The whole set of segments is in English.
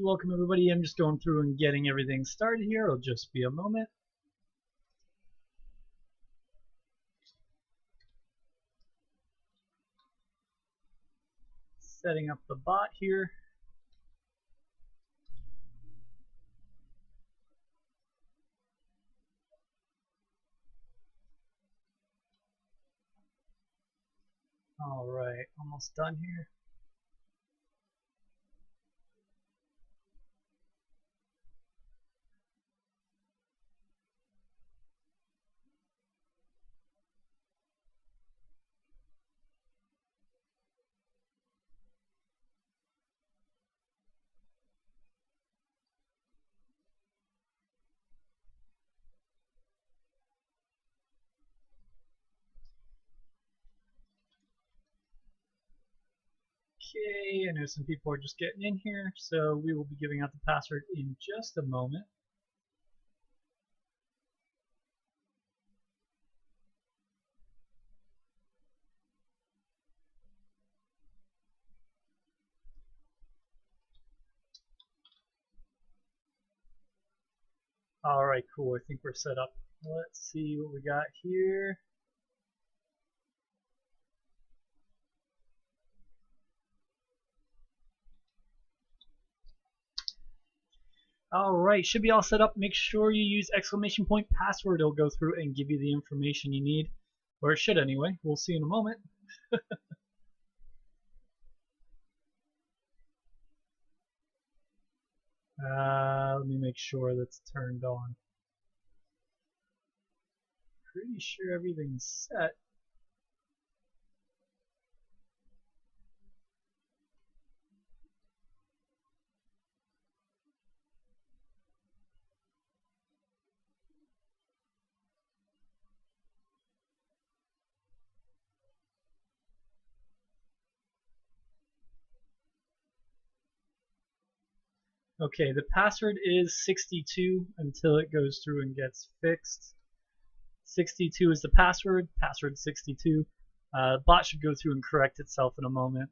Welcome everybody. I'm just going through and getting everything started here. It'll just be a moment. Setting up the bot here. Alright, almost done here. Okay, I know some people are just getting in here, so we will be giving out the password in just a moment. Alright, cool. I think we're set up. Let's see what we got here. Alright, should be all set up. Make sure you use exclamation point password. It'll go through and give you the information you need. Or it should anyway. We'll see in a moment. Let me make sure that's turned on. Pretty sure everything's set. Okay, the password is 62 until it goes through and gets fixed. 62 is the password, password 62. Bot should go through and correct itself in a moment.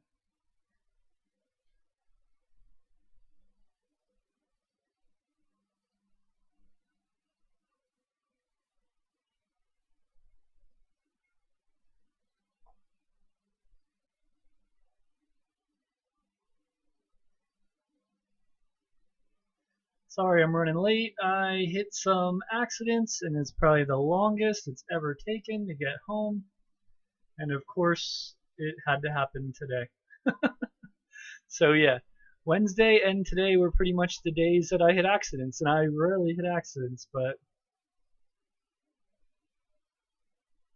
Sorry, I'm running late. I hit some accidents, and it's probably the longest it's ever taken to get home. And of course, it had to happen today. So yeah, Wednesday and today were pretty much the days that I hit accidents, and I rarely hit accidents, but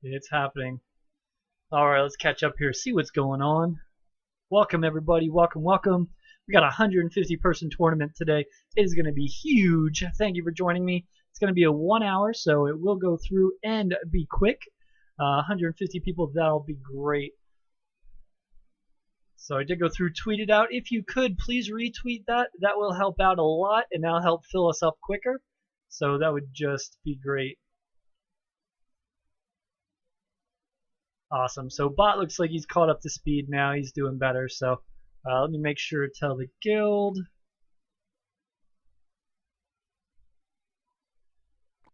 it's happening. Alright, let's catch up here, see what's going on. Welcome everybody, welcome. We got a 150 person tournament today. It is going to be huge. Thank you for joining me. It's going to be a 1 hour, so it will go through and be quick. 150 people, that'll be great. So I did go through, tweet it out. If you could, please retweet that. That will help out a lot, and that'll help fill us up quicker. So that would just be great. Awesome. So bot looks like he's caught up to speed now. He's doing better. So let me make sure to tell the guild.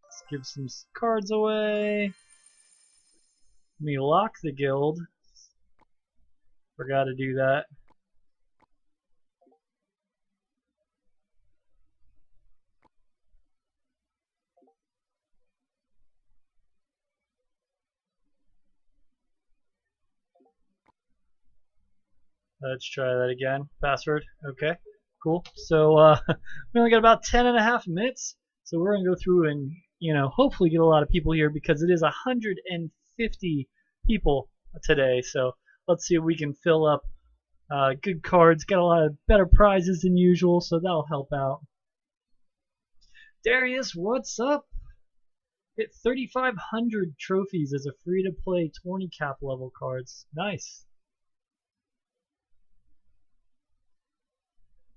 Let's give some cards away. Let me lock the guild. Forgot to do that. Let's try that again. Password. Okay. Cool. So we only got about 10.5 minutes. So we're gonna go through and hopefully get a lot of people here because it is 150 people today. So let's see if we can fill up good cards. Got a lot of better prizes than usual, so that'll help out. Darius, what's up? Hit 3,500 trophies as a free-to-play 20 cap level cards. Nice.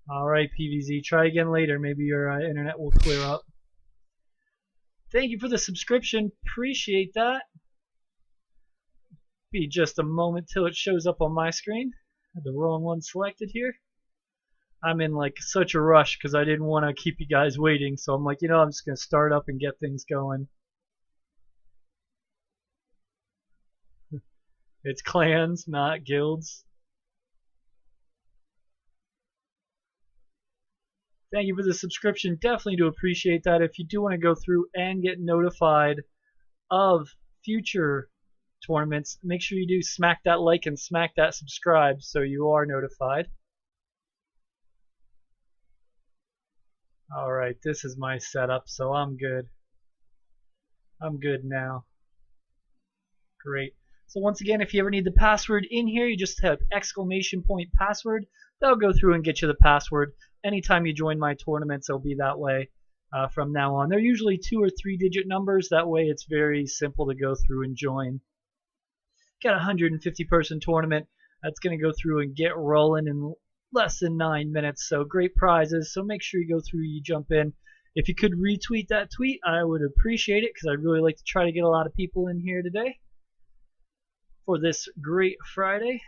Alright, PVZ, try again later. Maybe your internet will clear up. Thank you for the subscription. Appreciate that. Be just a moment till it shows up on my screen. Had the wrong one selected here. I'm in like such a rush because I didn't want to keep you guys waiting. So I'm like, I'm just gonna start up and get things going. It's clans, not guilds. Thank you for the subscription. Definitely do appreciate that. If you do want to go through and get notified of future tournaments, make sure you do smack that like and smack that subscribe so you are notified. Alright, this is my setup, so I'm good. I'm good now. Great. So once again, if you ever need the password in here, you just type !password. That'll go through and get you the password. Anytime you join my tournaments, it'll be that way from now on. They're usually 2 or 3 digit numbers. That way it's very simple to go through and join. Got a 150 person tournament. That's going to go through and get rolling in less than 9 minutes. So great prizes. So make sure you go through, you jump in. If you could retweet that tweet, I would appreciate it because I'd really like to try to get a lot of people in here today for this great Friday.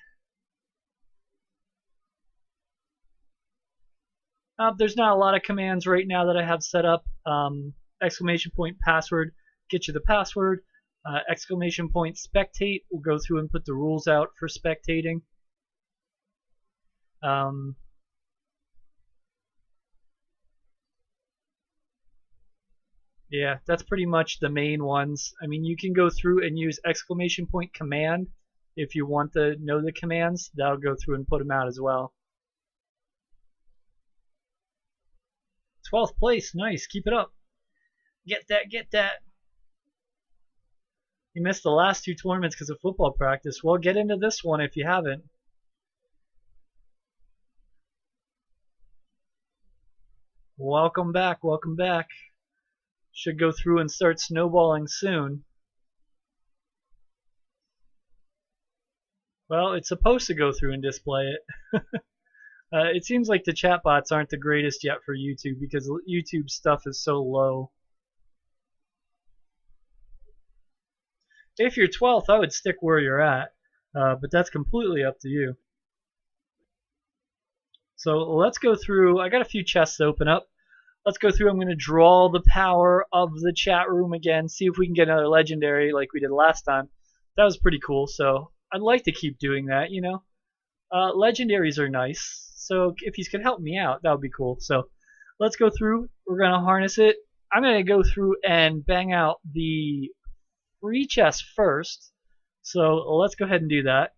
There's not a lot of commands right now that I have set up. !password, get you the password. !spectate, we'll go through and put the rules out for spectating. Yeah, that's pretty much the main ones. I mean, you can go through and use !command if you want to know the commands. That'll go through and put them out as well. 12th place, nice, keep it up. Get that, get that. You missed the last 2 tournaments because of football practice. Well, get into this one if you haven't. Welcome back, welcome back. Should go through and start snowballing soon. Well, it's supposed to go through and display it. It seems like the chatbots aren't the greatest yet for YouTube because YouTube stuff is so low. If you're 12th, I would stick where you're at, but that's completely up to you. So let's go through. I got a few chests to open up. Let's go through. I'm going to draw the power of the chat room again, see if we can get another legendary like we did last time. That was pretty cool, so I'd like to keep doing that, Legendaries are nice, so if you could help me out, that would be cool. So let's go through. We're going to harness it. I'm going to go through and bang out the free chest first. So let's go ahead and do that.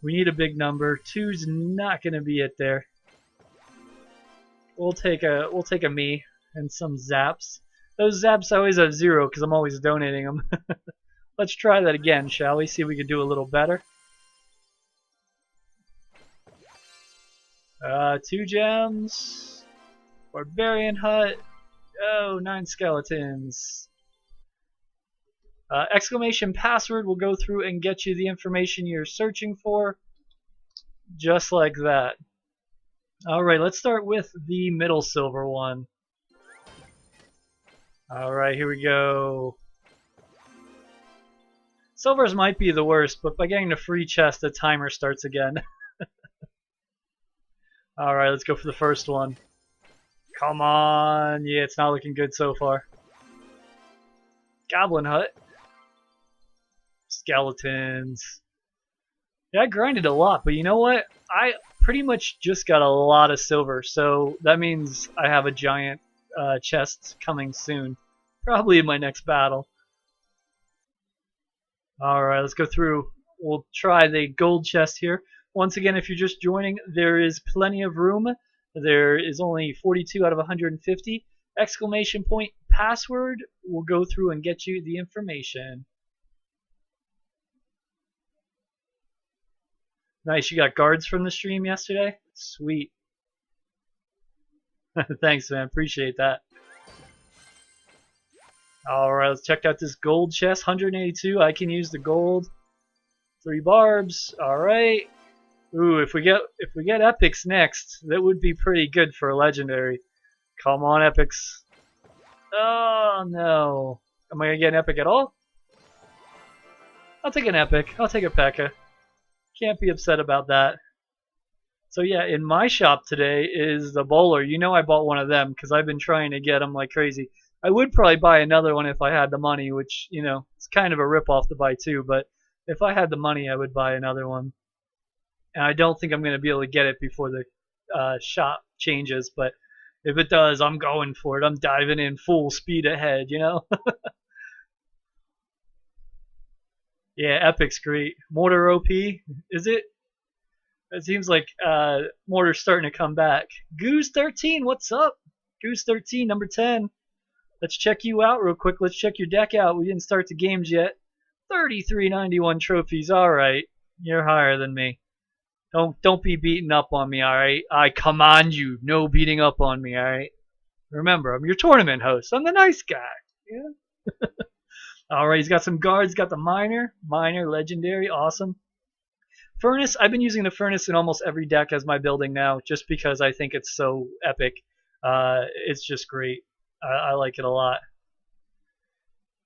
We need a big number. 2's not going to be it there. We'll take a me and some zaps. Those zaps always have 0 because I'm always donating them. Let's try that again, shall we? See if we can do a little better. 2 gems. Barbarian hut. Oh, 9 skeletons. !password will go through and get you the information you're searching for. Just like that. Alright, let's start with the middle silver one. Alright, here we go. Silvers might be the worst, but by getting the free chest, the timer starts again. Alright, let's go for the first one. Come on! Yeah, it's not looking good so far. Goblin hut. Skeletons. Yeah, I grinded a lot, but you know what? I pretty much just got a lot of silver, so that means I have a giant chest coming soon. Probably in my next battle. Alright, let's go through. We'll try the gold chest here. Once again, if you're just joining, there is plenty of room. There is only 42 out of 150. !password will go through and get you the information. Nice, you got guards from the stream yesterday? Sweet. Thanks, man. Appreciate that. Alright, let's check out this gold chest. 182. I can use the gold. 3 barbs. Alright. Ooh, if we get epics next, that would be pretty good for a legendary. Come on, epics. Oh no. Am I gonna get an epic at all? I'll take an epic. I'll take a P.E.K.K.A. Can't be upset about that. So yeah, in my shop today is the bowler. You know I bought one of them because I've been trying to get them like crazy. I would probably buy another one if I had the money, which, it's kind of a rip-off to buy two, but if I had the money, I would buy another one. And I don't think I'm going to be able to get it before the shop changes, but if it does, I'm going for it. I'm diving in full speed ahead. Yeah, Epic's great. Mortar OP, is it? It seems like Mortar's starting to come back. Goose 13, what's up? Goose 13, number 10. Let's check you out real quick. Let's check your deck out. We didn't start the games yet. 3391 trophies. All right, you're higher than me. Don't be beating up on me. All right, I command you, no beating up on me. All right. Remember, I'm your tournament host. I'm the nice guy. Yeah. All right, he's got some guards. Got the minor, legendary, awesome. Furnace, I've been using the Furnace in almost every deck as my building now, just because I think it's so epic. It's just great. I like it a lot.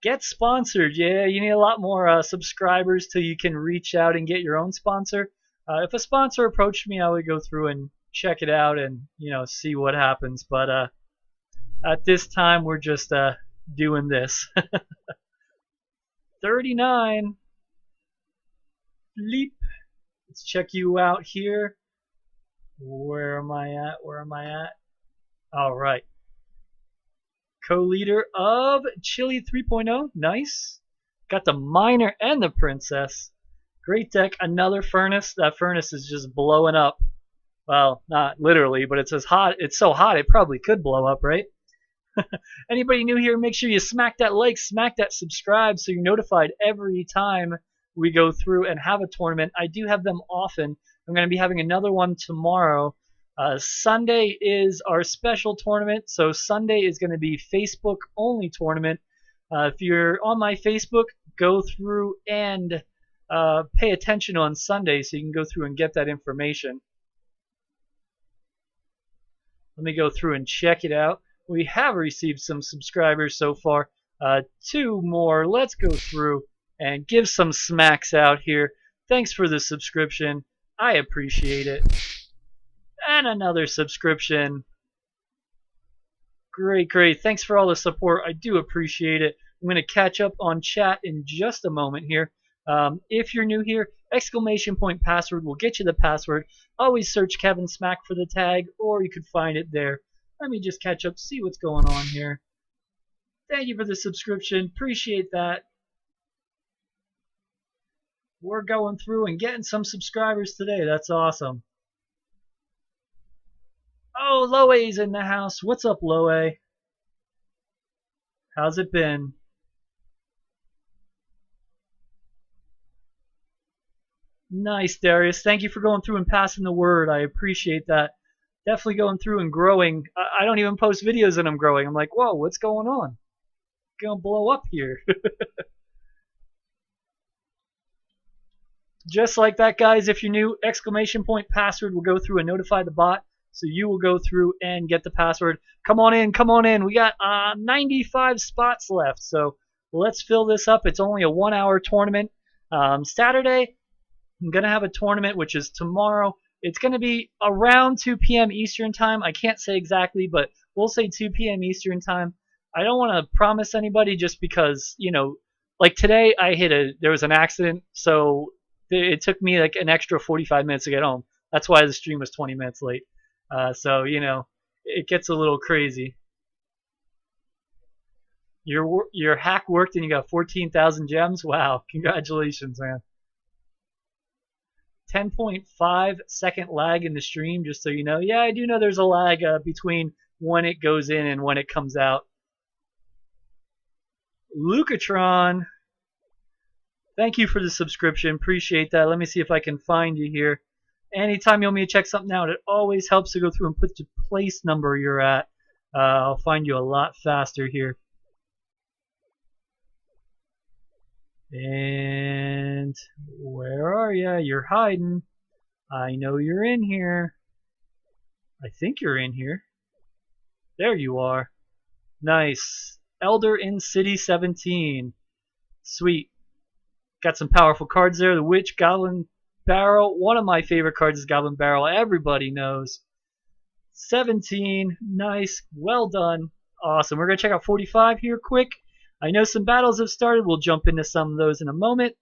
Get sponsored. Yeah, you need a lot more subscribers till you can reach out and get your own sponsor. If a sponsor approached me, I would go through and check it out and see what happens. But at this time, we're just doing this. 39. Leap. Let's check you out here. Where am I at? All right. Co-leader of Chili 3.0. Nice. Got the minor and the princess. Great deck. Another furnace. That furnace is just blowing up. Well, not literally, but it's as hot. It's so hot it probably could blow up, right? Anybody new here, make sure you smack that like, smack that subscribe so you're notified every time we go through and have a tournament. I do have them often. I'm going to be having another one tomorrow. Sunday is our special tournament, so Sunday is going to be Facebook only tournament. If you're on my Facebook, go through and pay attention on Sunday so you can go through and get that information. Let me go through and check it out. We have received some subscribers so far. 2 more. Let's go through and give some smacks out here. Thanks for the subscription. I appreciate it. And another subscription. Great. Thanks for all the support. I do appreciate it. I'm going to catch up on chat in just a moment here. If you're new here, ! password will get you the password. Always search Kevinsmak for the tag, or you could find it there. Let me just catch up, see what's going on here. Thank you for the subscription. Appreciate that. We're going through and getting some subscribers today. That's awesome. Oh, Loe's in the house. What's up, Loe? How's it been? Nice, Darius. Thank you for going through and passing the word. I appreciate that. Definitely going through and growing. I don't even post videos and I'm growing. I'm like, whoa, what's going on? Gonna blow up here. Just like that, guys, if you're new, ! Password will go through and notify the bot. So you will go through and get the password. Come on in. We got 95 spots left. So let's fill this up. It's only a 1-hour tournament. Saturday, I'm going to have a tournament, which is tomorrow. It's going to be around 2 p.m. Eastern time. I can't say exactly, but we'll say 2 p.m. Eastern time. I don't want to promise anybody just because, like today there was an accident, so it took me like an extra 45 minutes to get home. That's why the stream was 20 minutes late. So, it gets a little crazy. Your hack worked and you got 14,000 gems? Wow, congratulations, man. 10.5 second lag in the stream, just so you know. Yeah, I do know there's a lag between when it goes in and when it comes out. Lucatron, thank you for the subscription. Appreciate that. Let me see if I can find you here. Anytime you want me to check something out, it always helps to go through and put the place number you're at. I'll find you a lot faster here. And where are ya? You're hiding. I know you're in here. I think you're in here. There you are. Nice. Elder in City 17. Sweet. Got some powerful cards there. The Witch, Goblin, Barrel. One of my favorite cards is Goblin Barrel. Everybody knows. 17. Nice. Well done. Awesome. We're going to check out 45 here quick. I know some battles have started. We'll jump into some of those in a moment.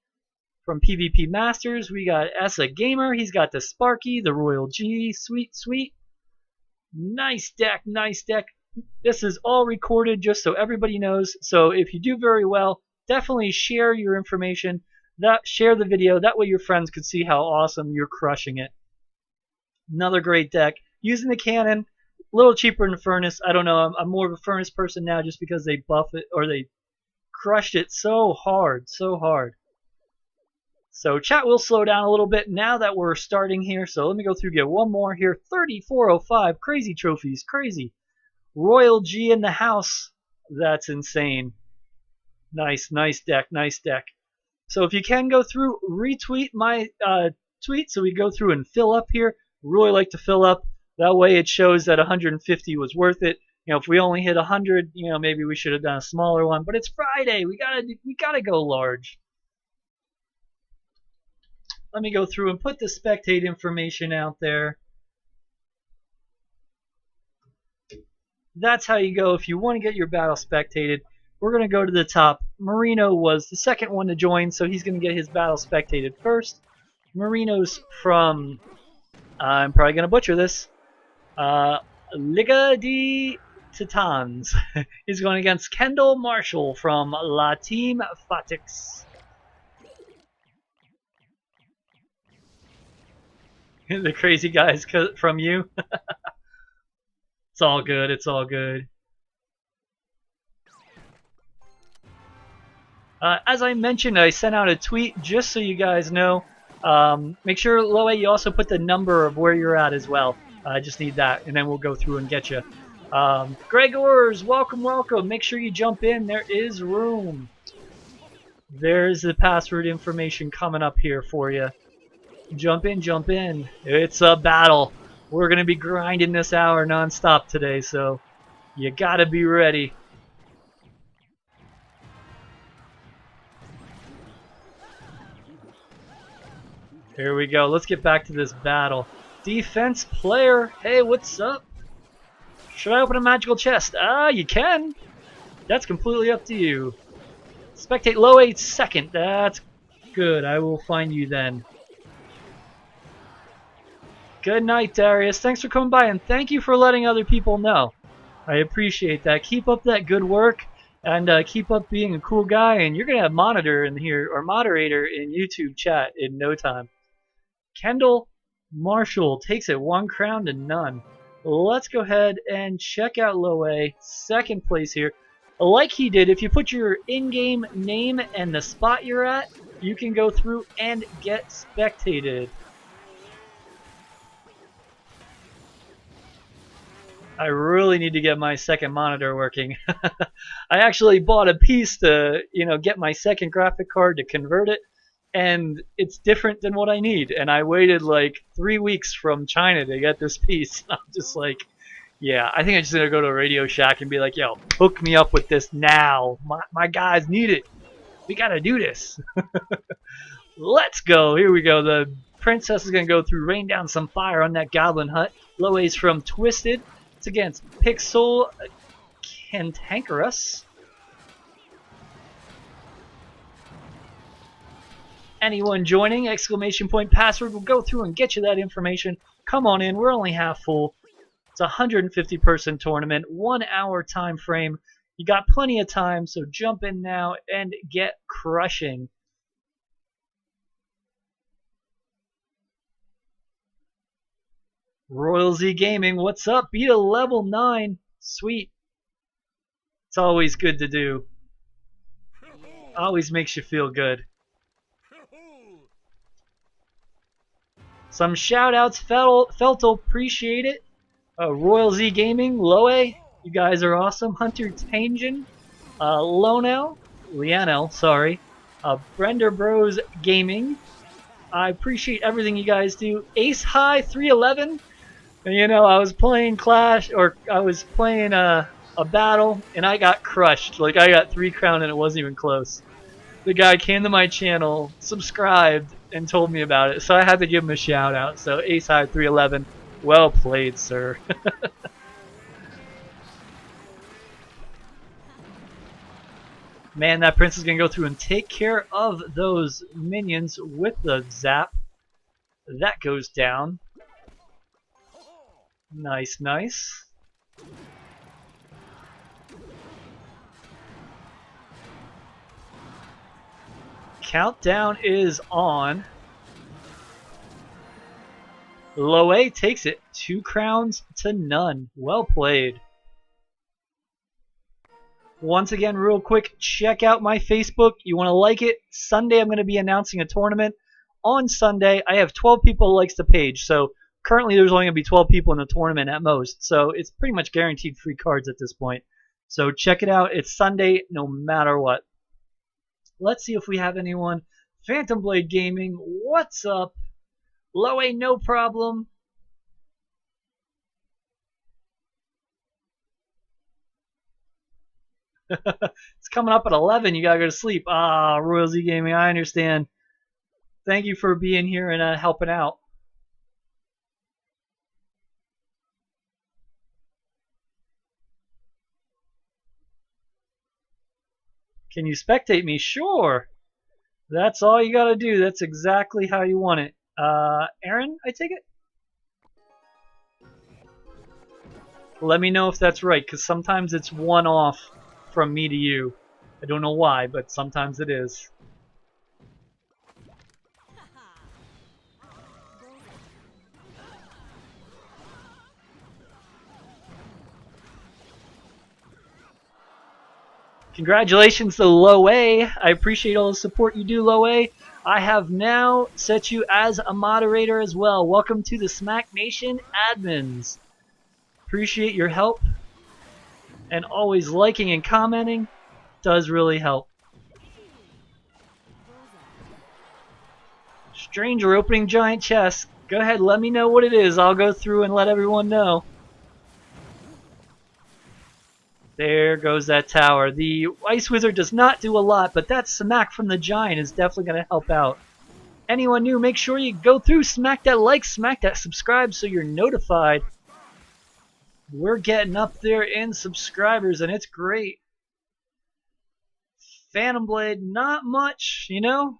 From PvP Masters, we got Essa Gamer. He's got the Sparky, the Royal G. Sweet, sweet. Nice deck, nice deck. This is all recorded just so everybody knows. So if you do very well, definitely share your information. Share the video. That way your friends could see how awesome you're crushing it. Another great deck. Using the cannon, a little cheaper than the furnace. I don't know. I'm more of a furnace person now just because they buff it or they crushed it so hard, so hard. So chat will slow down a little bit now that we're starting here. So let me go through, get one more here. 3405. Crazy trophies. Crazy. Royal G in the house. That's insane. Nice, nice deck. Nice deck. So if you can go through, retweet my tweet so we go through and fill up here. Really like to fill up. That way it shows that 150 was worth it. You know, if we only hit 100, you know, maybe we should have done a smaller one. But it's Friday. We gotta go large. Let me go through and put the spectate information out there. That's how you go if you want to get your battle spectated. We're going to go to the top. Marino was the second one to join, so he's going to get his battle spectated first. Marino's from, I'm probably going to butcher this, Liga de Titans. He's going against Kendall Marshall from La Team Fatix. The crazy guys from you. It's all good. It's all good. As I mentioned, I sent out a tweet just so you guys know. Make sure, Loe, you also put the number of where you're at as well. I just need that, and then we'll go through and get you. Gregors, welcome, welcome. Make sure you jump in. There is room. There's the password information coming up here for you. Jump in, jump in. It's a battle. We're going to be grinding this hour non-stop today, so you got to be ready. Here we go. Let's get back to this battle. Defense player. Hey, what's up? Should I open a magical chest? You can. That's completely up to you. Spectate low 8 second. That's good. I will find you then. Good night, Darius. Thanks for coming by, and thank you for letting other people know. I appreciate that. Keep up that good work, and keep up being a cool guy, and you're going to have monitor in here, or moderator in YouTube chat in no time. Kendall Marshall takes it 1 crown to none. Let's go ahead and check out Loe, second place here. Like he did, if you put your in-game name and the spot you're at, you can go through and get spectated. I really need to get my second monitor working. I actually bought a piece to, get my second graphic card to convert it, and it's different than what I need. And I waited like 3 weeks from China to get this piece. I'm just like, yeah, I think I'm just gonna go to a Radio Shack and be like, yo, hook me up with this now. My guys need it. We gotta do this. Let's go. Here we go. The princess is gonna go through, rain down some fire on that goblin hut. Loe's from Twisted. It's against Pixel Cantankerous. Anyone joining, exclamation point password, will go through and get you that information. Come on in, we're only half full. It's a 150 person tournament, 1 hour time frame. You got plenty of time, so jump in now and get crushing. Royal Z Gaming, what's up? Beat a level 9. Sweet. It's always good to do. Always makes you feel good. Some shout outs, Feltel, appreciate it. Royal Z Gaming, Loe, you guys are awesome. Hunter Tangen, Lianel, sorry. Brender Bros Gaming. I appreciate everything you guys do. Ace High 311. And, I was playing Clash, or I was playing a battle, and I got crushed. Like, I got 3 crown and it wasn't even close. The guy came to my channel, subscribed, and told me about it, so I had to give him a shout out. So Ace High 311, well played, sir. Man, that prince is gonna go through and take care of those minions with the zap. That goes down. Nice, nice. Countdown is on. Loe takes it 2 crowns to none. Well played. Once again, real quick, check out my Facebook. You want to like it? Sunday, I'm going to be announcing a tournament. On Sunday, I have 12 people who likes the page. So currently, there's only going to be 12 people in the tournament at most. So it's pretty much guaranteed free cards at this point. So check it out. It's Sunday, no matter what. Let's see if we have anyone. Phantom Blade Gaming, what's up? Loe, no problem. It's coming up at 11. You gotta go to sleep. Ah, Royal Z Gaming, I understand. Thank you for being here and helping out. Can you spectate me? Sure. That's all you gotta do. That's exactly how you want it. Aaron, I take it? Let me know if that's right, because sometimes it's one off from me to you. I don't know why, but sometimes it is. Congratulations to Loe. I appreciate all the support you do, Loe. I have now set you as a moderator as well. Welcome to the Smack Nation admins. Appreciate your help. And always liking and commenting does really help. Stranger opening giant chest. Go ahead, let me know what it is. I'll go through and let everyone know. There goes that tower. The Ice Wizard does not do a lot, but that smack from the giant is definitely going to help out. Anyone new, make sure you go through, smack that like, smack that subscribe so you're notified. We're getting up there in subscribers, and it's great. Phantom Blade, not much, you know?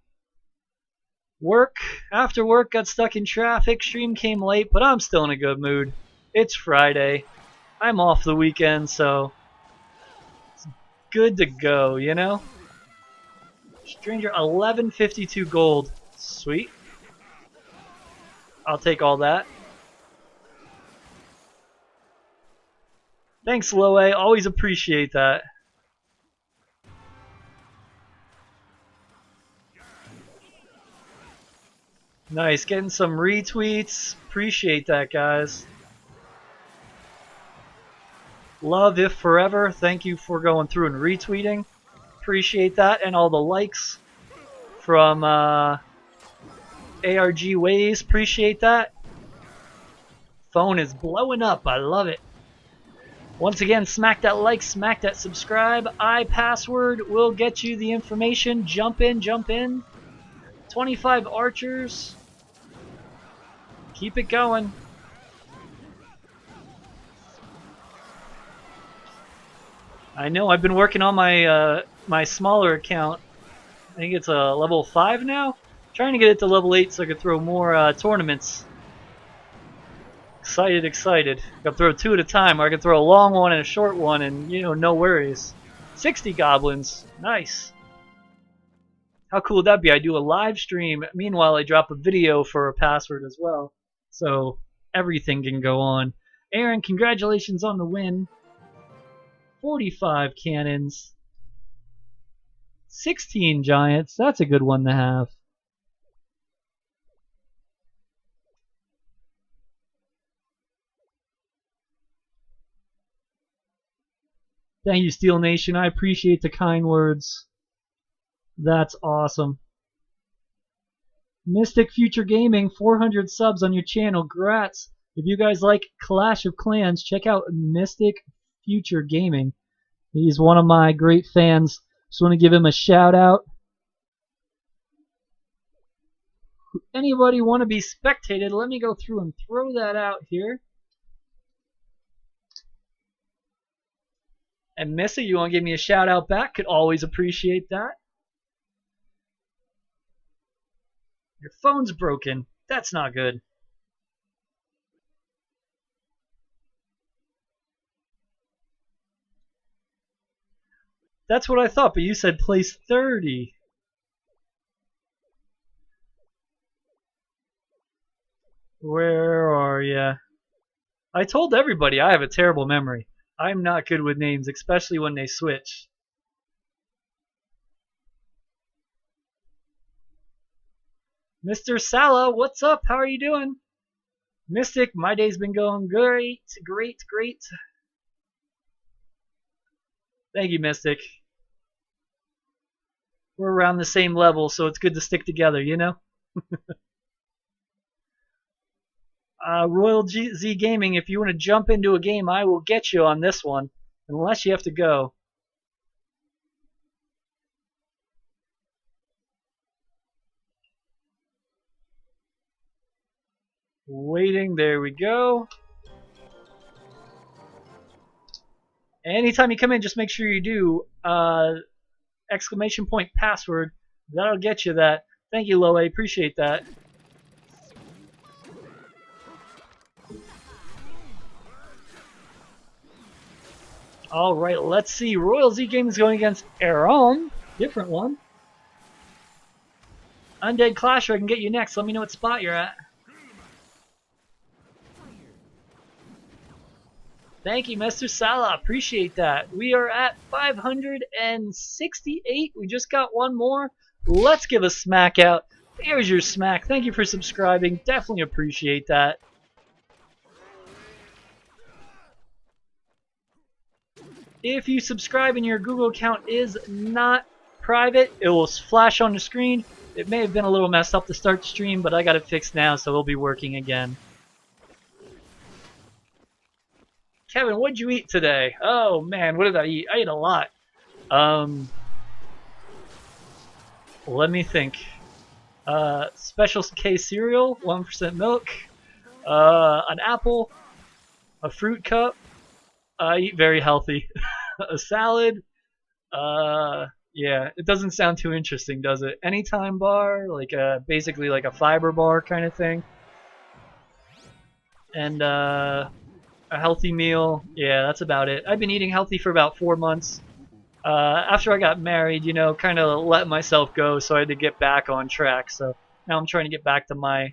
After work, got stuck in traffic, stream came late, but I'm still in a good mood. It's Friday. I'm off the weekend, so it's good to go, you know? Stranger, 1152 gold. Sweet. I'll take all that. Thanks, Loe. Always appreciate that. Nice, getting some retweets. Appreciate that, guys. Love if forever. Thank you for going through and retweeting. Appreciate that, and all the likes from ARG Ways. Appreciate that. Phone is blowing up. I love it. Once again, smack that like, smack that subscribe. iPassword will get you the information. Jump in, jump in. 25 archers. Keep it going. I know I've been working on my my smaller account. I think it's a level 5 now. Trying to get it to level 8 so I could throw more tournaments. Excited, excited. I can throw 2 at a time, or I can throw a long one and a short one, and you know, no worries. 60 goblins, nice. How cool would that be? I do a live stream. Meanwhile, I drop a video for a password as well. So everything can go on. Aaron, congratulations on the win. 45 cannons. 16 giants. That's a good one to have. Thank you, Steel Nation. I appreciate the kind words. That's awesome. Mystic Future Gaming, 400 subs on your channel. Grats. If you guys like Clash of Clans, check out Mystic Future Gaming. He's one of my great fans. Just want to give him a shout out. Anybody want to be spectated? Let me go through and throw that out here. And Missy, you want to give me a shout out back? Could always appreciate that. Your phone's broken. That's not good. That's what I thought, but you said place 30. Where are ya? I told everybody I have a terrible memory. I'm not good with names, especially when they switch. Mr. Sala, what's up? How are you doing? Mystic, my day's been going great, great, great. Thank you, Mystic. We're around the same level, so it's good to stick together, you know? Royal Z Gaming, if you want to jump into a game, I will get you on this one, unless you have to go. Waiting, there we go. Anytime you come in, just make sure you do exclamation point password. That'll get you that. Thank you, Loe. Appreciate that. Alright, let's see. Royal Z Gaming is going against Aaron. Different one. Undead Clasher, I can get you next. Let me know what spot you're at. Thank you, Mr. Salah. Appreciate that. We are at 568. We just got one more. Let's give a smack out. Here's your smack. Thank you for subscribing. Definitely appreciate that. If you subscribe and your Google account is not private, it will flash on the screen. It may have been a little messed up to start the stream, but I got it fixed now, so it'll be working again. Kevin, what'd you eat today? Oh man, what did I eat? I ate a lot. Let me think. Special K cereal, 1% milk, an apple, a fruit cup. I eat very healthy. A salad. Yeah, it doesn't sound too interesting, does it? Anytime bar, like basically like a fiber bar kind of thing. And a healthy meal. Yeah, that's about it. I've been eating healthy for about 4 months. After I got married, you know, kind of let myself go, so I had to get back on track. So now I'm trying to get back to my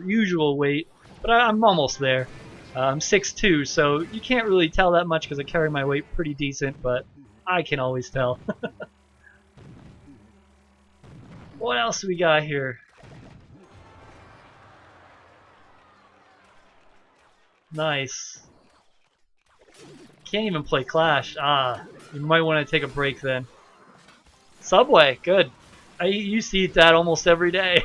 usual weight, but I'm almost there. I'm 6'2", so you can't really tell that much because I carry my weight pretty decent, but I can always tell. What else do we got here? Nice. Can't even play Clash. Ah, you might want to take a break then. Subway, good. I used to eat that almost every day.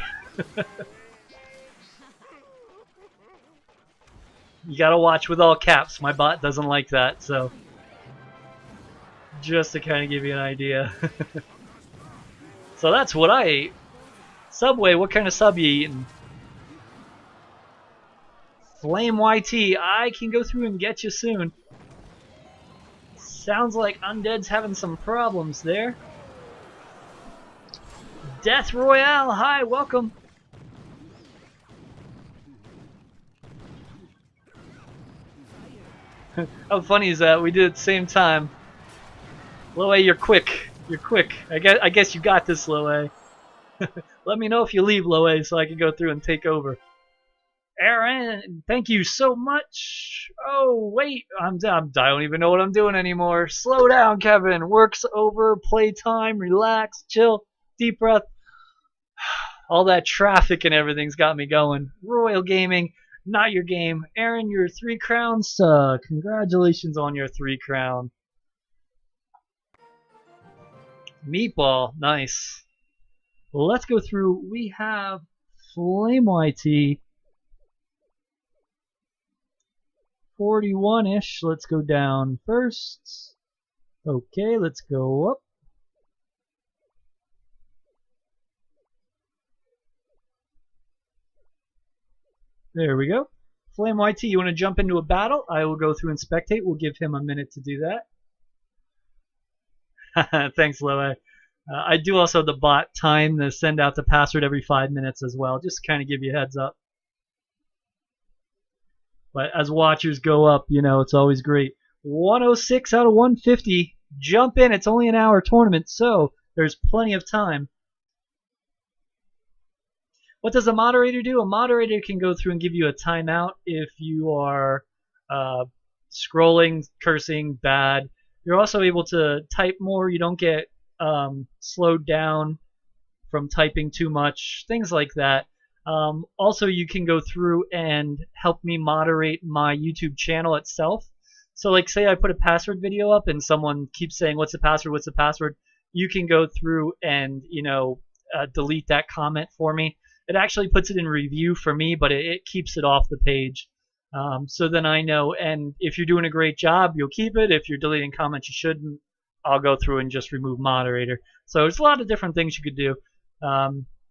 You gotta watch with all caps. My bot doesn't like that, so just to kind of give you an idea. So that's what I ate. Subway, what kind of sub you eating? Flame YT, I can go through and get you soon. Sounds like Undead's having some problems there. Death Royale, hi, welcome. How funny is that? We did it at the same time. Loe, you're quick. You're quick. I guess you got this, Loe. Let me know if you leave, Loe, so I can go through and take over. Aaron, thank you so much. Oh, wait. I don't even know what I'm doing anymore. Slow down, Kevin. Work's over. Playtime. Relax. Chill. Deep breath. All that traffic and everything's got me going. Royal Gaming. Not your game. Aaron, your 3 crowns. Congratulations on your 3 crown. Meatball. Nice. Well, let's go through. We have Flame YT. 41-ish. Let's go down first. Okay, let's go up. There we go. Flame YT, you want to jump into a battle? I will go through and spectate. We'll give him a minute to do that. Thanks, Loe. I do also have the bot time to send out the password every 5 minutes as well, just to kind of give you a heads up. But as watchers go up, you know, it's always great. 106 out of 150. Jump in. It's only an hour tournament, so there's plenty of time. What does a moderator do? A moderator can go through and give you a timeout if you are scrolling, cursing, bad. You're also able to type more. You don't get slowed down from typing too much, things like that. Also, you can go through and help me moderate my YouTube channel itself. So, like, say I put a password video up and someone keeps saying, "What's the password? What's the password?" You can go through and, you know, delete that comment for me. It actually puts it in review for me, but it keeps it off the page. So then I know, and if you're doing a great job, you'll keep it. If you're deleting comments you shouldn't, I'll go through and just remove moderator. So there's a lot of different things you could do.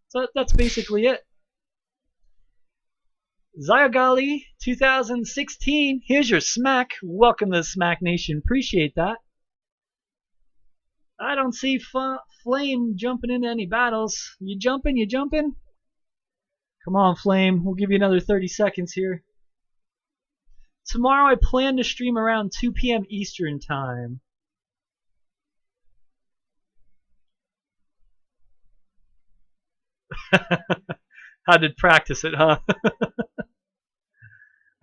So that's basically it. Zayagali 2016, here's your smack. Welcome to the Smack Nation. Appreciate that. I don't see Flame jumping into any battles. You jumping? You jumping? Come on, Flame. We'll give you another 30 seconds here. Tomorrow I plan to stream around 2 p.m. Eastern Time. How did practice it, huh?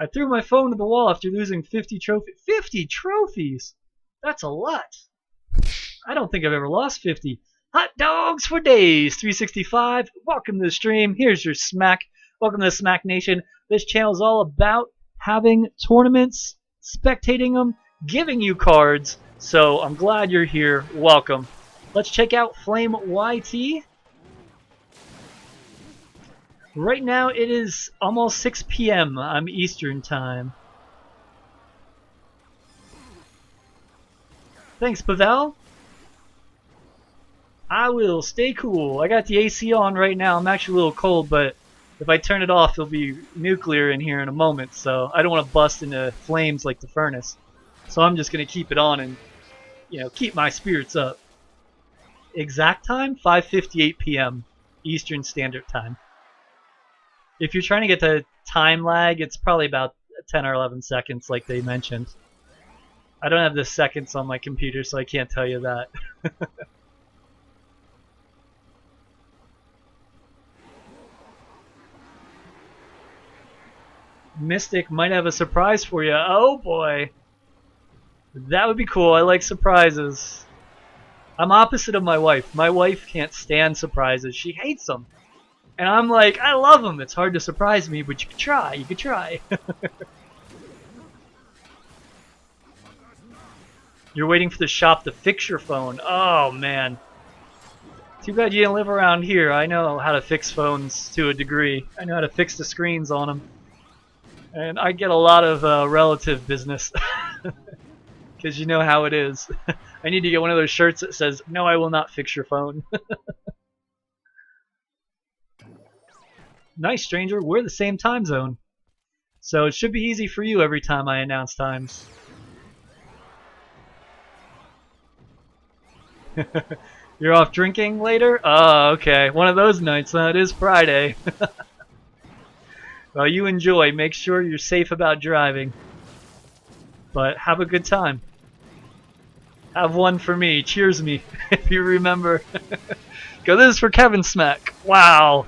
I threw my phone to the wall after losing 50 trophies. 50 trophies? That's a lot. I don't think I've ever lost 50. Hot dogs for days, 365. Welcome to the stream. Here's your smack. Welcome to the Smack Nation. This channel is all about having tournaments, spectating them, giving you cards. So I'm glad you're here. Welcome. Let's check out Flame YT. Right now it is almost 6 p.m. I'm Eastern Time. Thanks, Pavel. I will stay cool. I got the AC on right now. I'm actually a little cold, but if I turn it off, it'll be nuclear in here in a moment. So I don't want to bust into flames like the furnace. So I'm just going to keep it on and, you know, keep my spirits up. Exact time? 5:58 p.m. Eastern Standard Time. If you're trying to get the time lag, it's probably about 10 or 11 seconds like they mentioned. I don't have the seconds on my computer, so I can't tell you that. Mystic might have a surprise for you. Oh boy. That would be cool. I like surprises. I'm opposite of my wife. My wife can't stand surprises. She hates them. And I'm like, I love them. It's hard to surprise me, but you could try. You could try. You're waiting for the shop to fix your phone. Oh, man. Too bad you didn't live around here. I know how to fix phones to a degree. I know how to fix the screens on them. And I get a lot of relative business. Because you know how it is. I need to get one of those shirts that says, "No, I will not fix your phone." Nice, stranger. We're the same time zone. So it should be easy for you every time I announce times. You're off drinking later? Oh, okay. One of those nights, huh? It is Friday. Well, you enjoy. Make sure you're safe about driving. But have a good time. Have one for me. Cheers me, if you remember. Go, this is for Kevinsmak. Wow.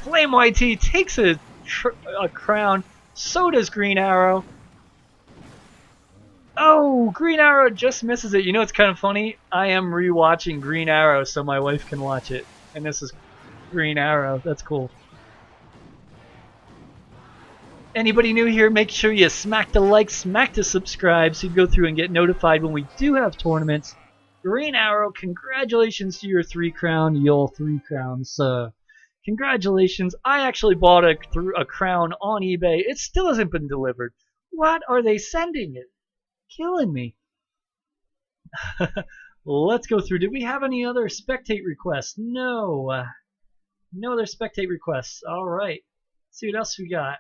Flame YT takes a crown. So does Green Arrow. Oh, Green Arrow just misses it. You know what's kind of funny? I am rewatching Green Arrow so my wife can watch it. And this is Green Arrow. That's cool. Anybody new here, make sure you smack the like, smack the subscribe so you go through and get notified when we do have tournaments. Green Arrow, congratulations to your 3 crown, your 3 crowns. Congratulations. I actually bought a crown on eBay. It still hasn't been delivered. What are they sending it? Killing me. Let's go through. Did we have any other spectate requests? No. No other spectate requests. All right. see what else we got.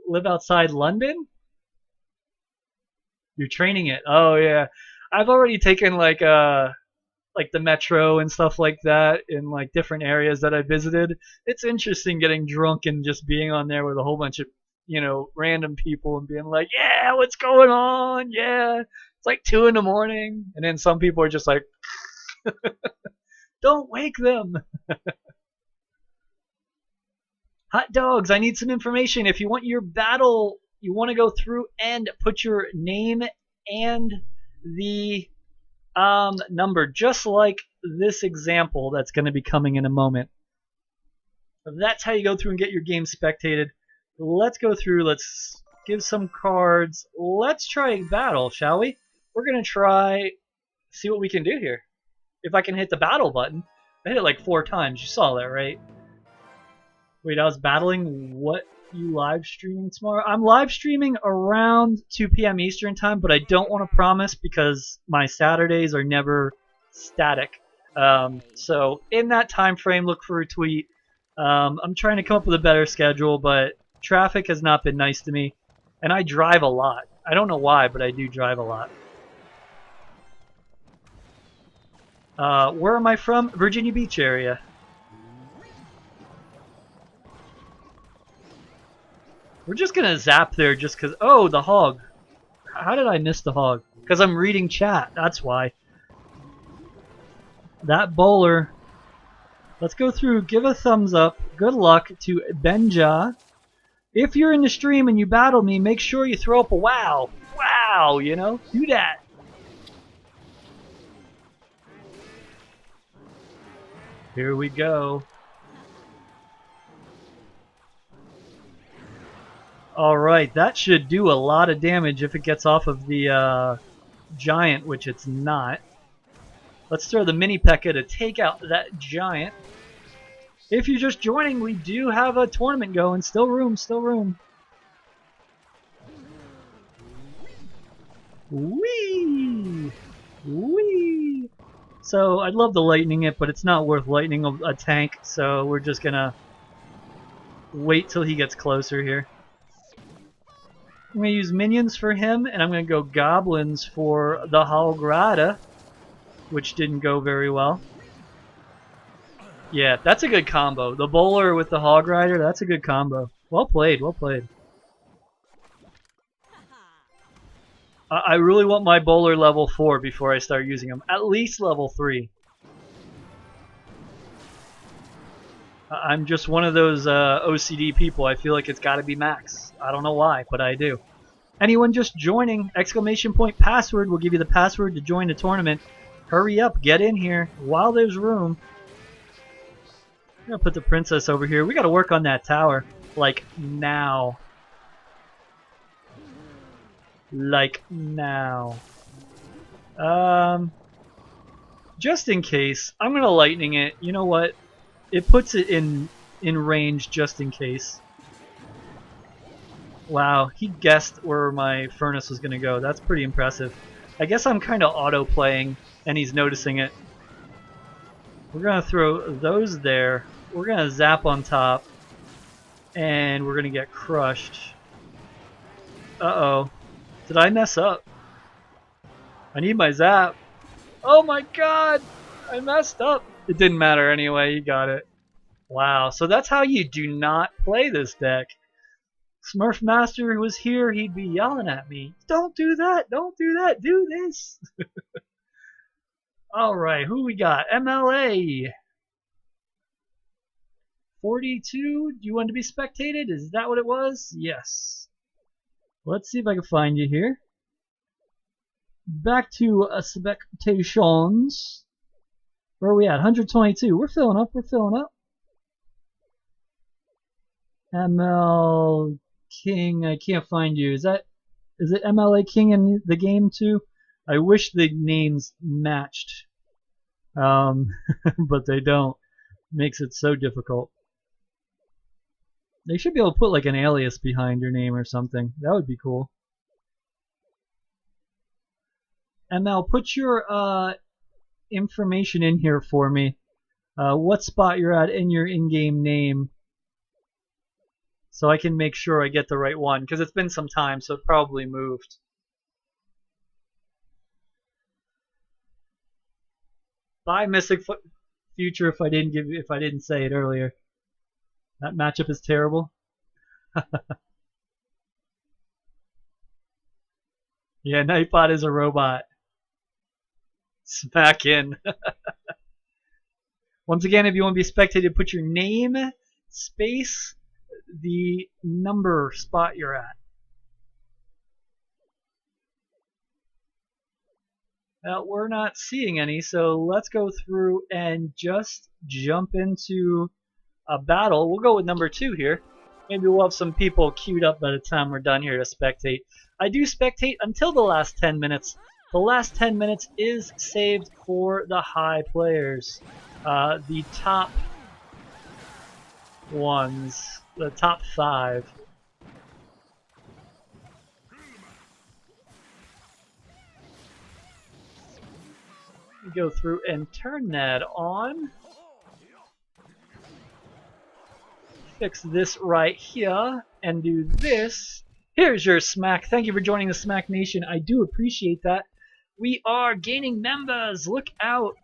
Live outside London? You're training it. Oh yeah. I've already taken like the metro and stuff like that in like different areas that I visited. It's interesting getting drunk and just being on there with a whole bunch of, random people and being like, "Yeah, what's going on? Yeah." It's like 2 in the morning, and then some people are just like, "Don't wake them." Hot dogs, I need some information. If you want your battle, you want to go through and put your name and the number, just like this example that's going to be coming in a moment. That's how you go through and get your game spectated. Let's go through. Let's give some cards. Let's try a battle, shall we? We're going to try, see what we can do here. If I can hit the battle button. I hit it like 4 times. You saw that, right? Wait, I was battling. What, you live streaming tomorrow? I'm live streaming around 2 p.m. Eastern time, but I don't want to promise because my Saturdays are never static. So in that time frame, look for a tweet. I'm trying to come up with a better schedule, but traffic has not been nice to me, and I drive a lot. I don't know why, but I do drive a lot. Where am I from? Virginia Beach area. We're just gonna zap there just because. Oh, the hog. How did I miss the hog? Because I'm reading chat. That's why. That bowler. Let's go through. Give a thumbs up. Good luck to Benja. If you're in the stream and you battle me, make sure you throw up a wow. Wow, do that. Here we go. Alright, that should do a lot of damage if it gets off of the giant, which it's not. Let's throw the mini P.E.K.K.A to take out that giant. If you're just joining, we do have a tournament going. Still room, still room. Whee! Whee! So, I'd love to lightning it, but it's not worth lightning a tank, so we're just gonna wait till he gets closer here. I'm going to use minions for him, and I'm going to go goblins for the Hallgrada, which didn't go very well. Yeah, that's a good combo. The bowler with the Hog Rider, that's a good combo. Well played, well played. I really want my bowler level 4 before I start using him. At least level 3. I'm just one of those OCD people. I feel like it's got to be max. I don't know why, but I do. Anyone just joining, exclamation point password will give you the password to join the tournament. Hurry up, get in here while there's room. I'm going to put the princess over here. We got to work on that tower. Like now. Like now. Just in case, I'm going to lightning it. You know what? It puts it in range just in case. Wow, he guessed where my furnace was going to go. That's pretty impressive. I guess I'm kind of auto-playing, and he's noticing it. We're going to throw those there. We're going to zap on top, and we're going to get crushed. Uh-oh. Did I mess up? I need my zap. Oh my god! I messed up. It didn't matter anyway, you got it. Wow, so that's how you do not play this deck. Smurf Master was here, he'd be yelling at me. Don't do that, don't do that, do this. Alright, who we got? MLA. 42, do you want to be spectated? Is that what it was? Yes. Let's see if I can find you here. Back to spectations. Where are we at? 122. We're filling up, we're filling up. ML King, I can't find you. Is it MLA King in the game too? I wish the names matched. But they don't. Makes it so difficult. They should be able to put like an alias behind your name or something. That would be cool. ML, put your information in here for me. what spot you're at in your in-game name, so I can make sure I get the right one, because it's been some time, so it probably moved. Bye, Mystic Future. If I didn't say it earlier, that matchup is terrible. Yeah, Nightbot is a robot. Smack in. Once again, if you want to be spectated, put your name, space, the number spot you're at. We're not seeing any, so let's go through and just jump into a battle. We'll go with number 2 here. Maybe we'll have some people queued up by the time we're done here to spectate. I do spectate until the last 10 minutes. The last 10 minutes is saved for the high players. The top ones, the top 5. Go through and turn that on. Fix this right here and do this. Here's your Smack. Thank you for joining the Smack Nation. I do appreciate that. We are gaining members. Look out.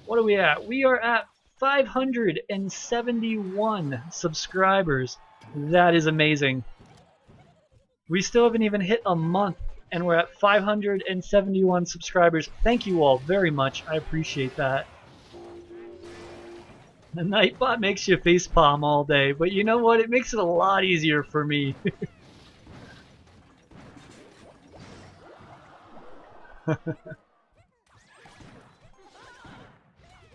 What are we at? We are at 571 subscribers. That is amazing. We still haven't even hit a month, and we're at 571 subscribers. Thank you all very much. I appreciate that. The Nightbot makes you facepalm all day, but you know what? It makes it a lot easier for me.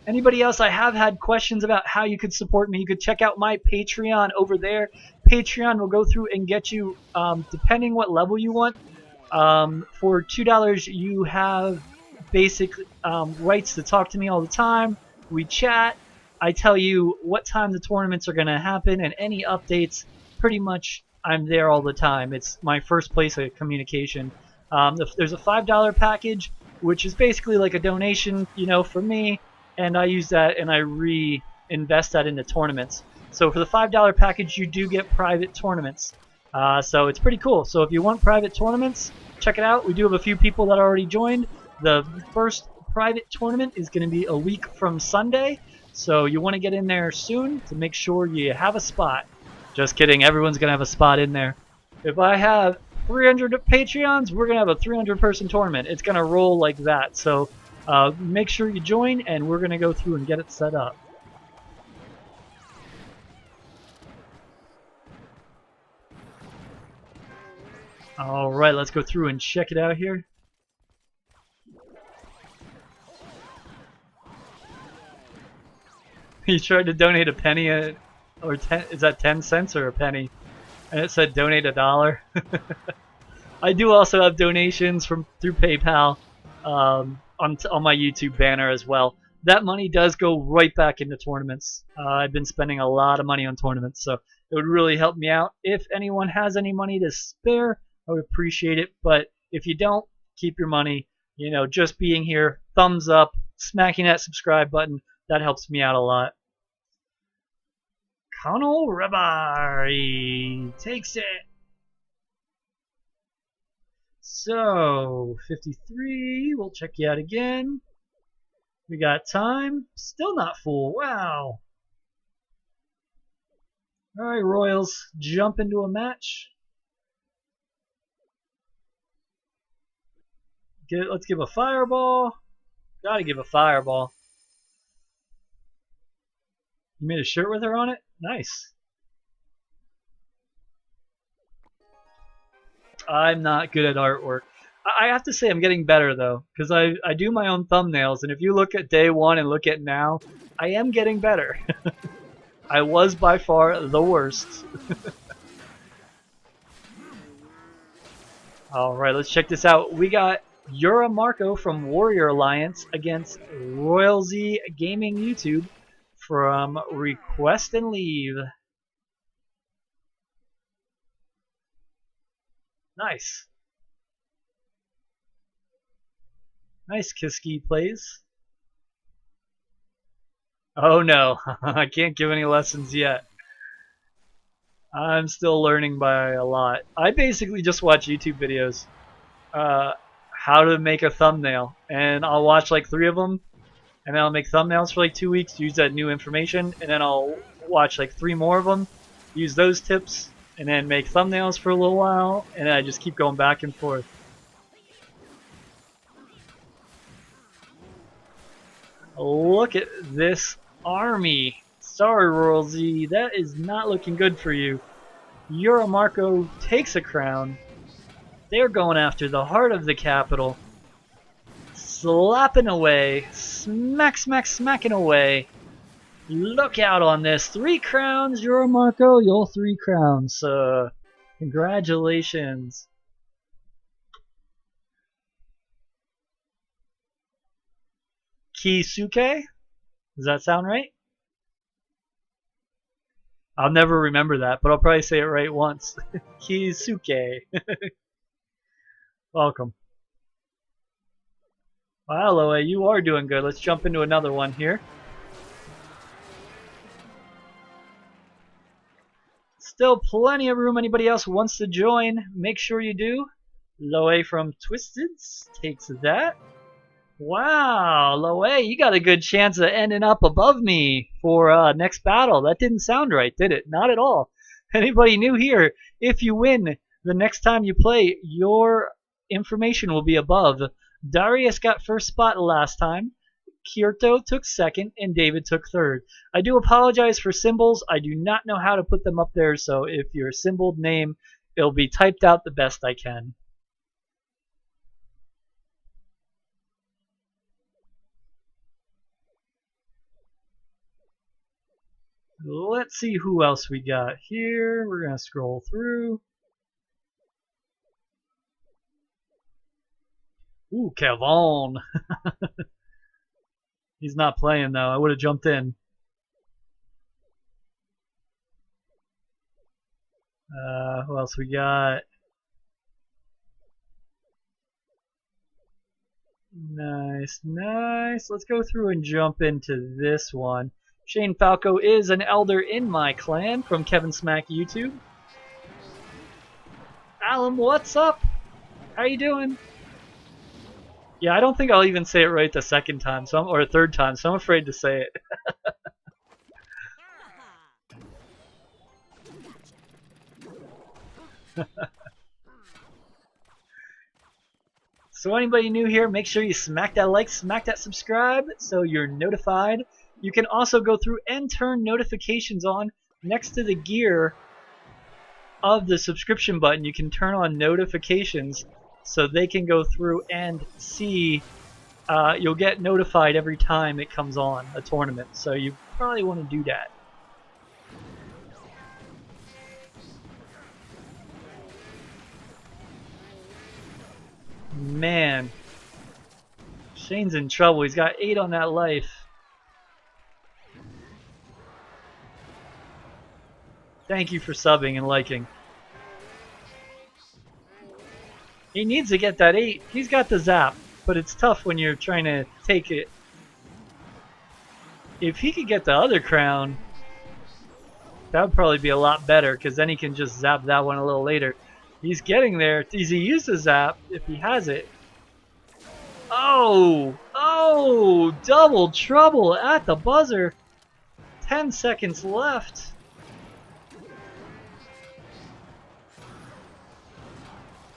Anybody else? I have had questions about how you could support me. You could check out my Patreon over there. Patreon will go through and get you, depending what level you want. For $2, you have basic rights to talk to me all the time. We chat. I tell you what time the tournaments are going to happen and any updates. Pretty much, I'm there all the time. It's my first place of communication. There's a $5 package, which is basically like a donation, for me, and I use that and I reinvest that into tournaments. So for the $5 package, you do get private tournaments. So it's pretty cool. So if you want private tournaments, check it out. We do have a few people that already joined. The first private tournament is going to be a week from Sunday. So you want to get in there soon to make sure you have a spot. Just kidding. Everyone's going to have a spot in there. If I have 300 Patreons, we're going to have a 300-person tournament. It's going to roll like that. So make sure you join, and we're going to go through and get it set up. All right, let's go through and check it out here. He tried to donate a penny, or 10, is that 10 cents or a penny? And it said donate $1. I do also have donations through PayPal on my YouTube banner as well. That money does go right back into tournaments. I've been spending a lot of money on tournaments, so it would really help me out. If anyone has any money to spare, I would appreciate it. But if you don't, keep your money. Just being here, thumbs up, smacking that subscribe button, that helps me out a lot. Colonel Rebari takes it. So, 53, we'll check you out again. We got time. Still not full. Wow. Alright, Royals, jump into a match. Let's give a fireball. Gotta give a fireball. You made a shirt with her on it? Nice. I'm not good at artwork. I have to say I'm getting better though, because I do my own thumbnails, and if you look at day 1 and look at now, I am getting better. I was by far the worst. Alright, let's check this out. We got Yura Marco from Warrior Alliance against Royal Z Gaming YouTube from Request and Leave. Nice. Nice Kiski plays. Oh no, I can't give any lessons yet. I'm still learning by a lot. I basically just watch YouTube videos, uh, how to make a thumbnail, and I'll watch like 3 of them, and then I'll make thumbnails for like 2 weeks, use that new information, and then I'll watch like 3 more of them, use those tips, and then make thumbnails for a little while, and then I just keep going back and forth. Look at this army. Sorry, Royal Z, that is not looking good for you. Euromarco takes a crown. They're going after the heart of the capital. Slapping away. Smack, smack, smacking away. Look out on this. 3 crowns, Euromarco. You're 3 crowns. Congratulations. Kisuke? Does that sound right? I'll never remember that, but I'll probably say it right once. Kisuke. Welcome. Wow, Loa, you are doing good. Let's jump into another one here. Still plenty of room. Anybody else wants to join, make sure you do. Loe from Twisteds takes that. Wow, Loe, you got a good chance of ending up above me for next battle. That didn't sound right, did it? Not at all. Anybody new here, if you win the next time you play, your information will be above. Darius got first spot last time. Kyoto took second, and David took third. I do apologize for symbols. I do not know how to put them up there, so if you're a symboled name, it'll be typed out the best I can. Let's see who else we got here. We're going to scroll through. Ooh, Kevon. He's not playing, though. I would have jumped in. Who else we got? Nice, nice. Let's go through and jump into this one. Shane Falco is an elder in my clan from Kevinsmak YouTube. Alan, what's up? How you doing? Yeah, I don't think I'll even say it right the second time, or a third time, so I'm afraid to say it. So anybody new here, make sure you smack that like, smack that subscribe so you're notified. You can also go through and turn notifications on next to the gear of the subscription button. You can turn on notifications so they can go through and see. You'll get notified every time it comes on a tournament, so you probably want to do that. Man, Shane's in trouble. He's got 8 on that life. Thank you for subbing and liking. He needs to get that 8. He's got the zap, but it's tough when you're trying to take it. If he could get the other crown, that would probably be a lot better, because then he can just zap that one a little later. He's getting there. Does he use the zap if he has it? Oh! Oh! Double trouble at the buzzer. 10 seconds left.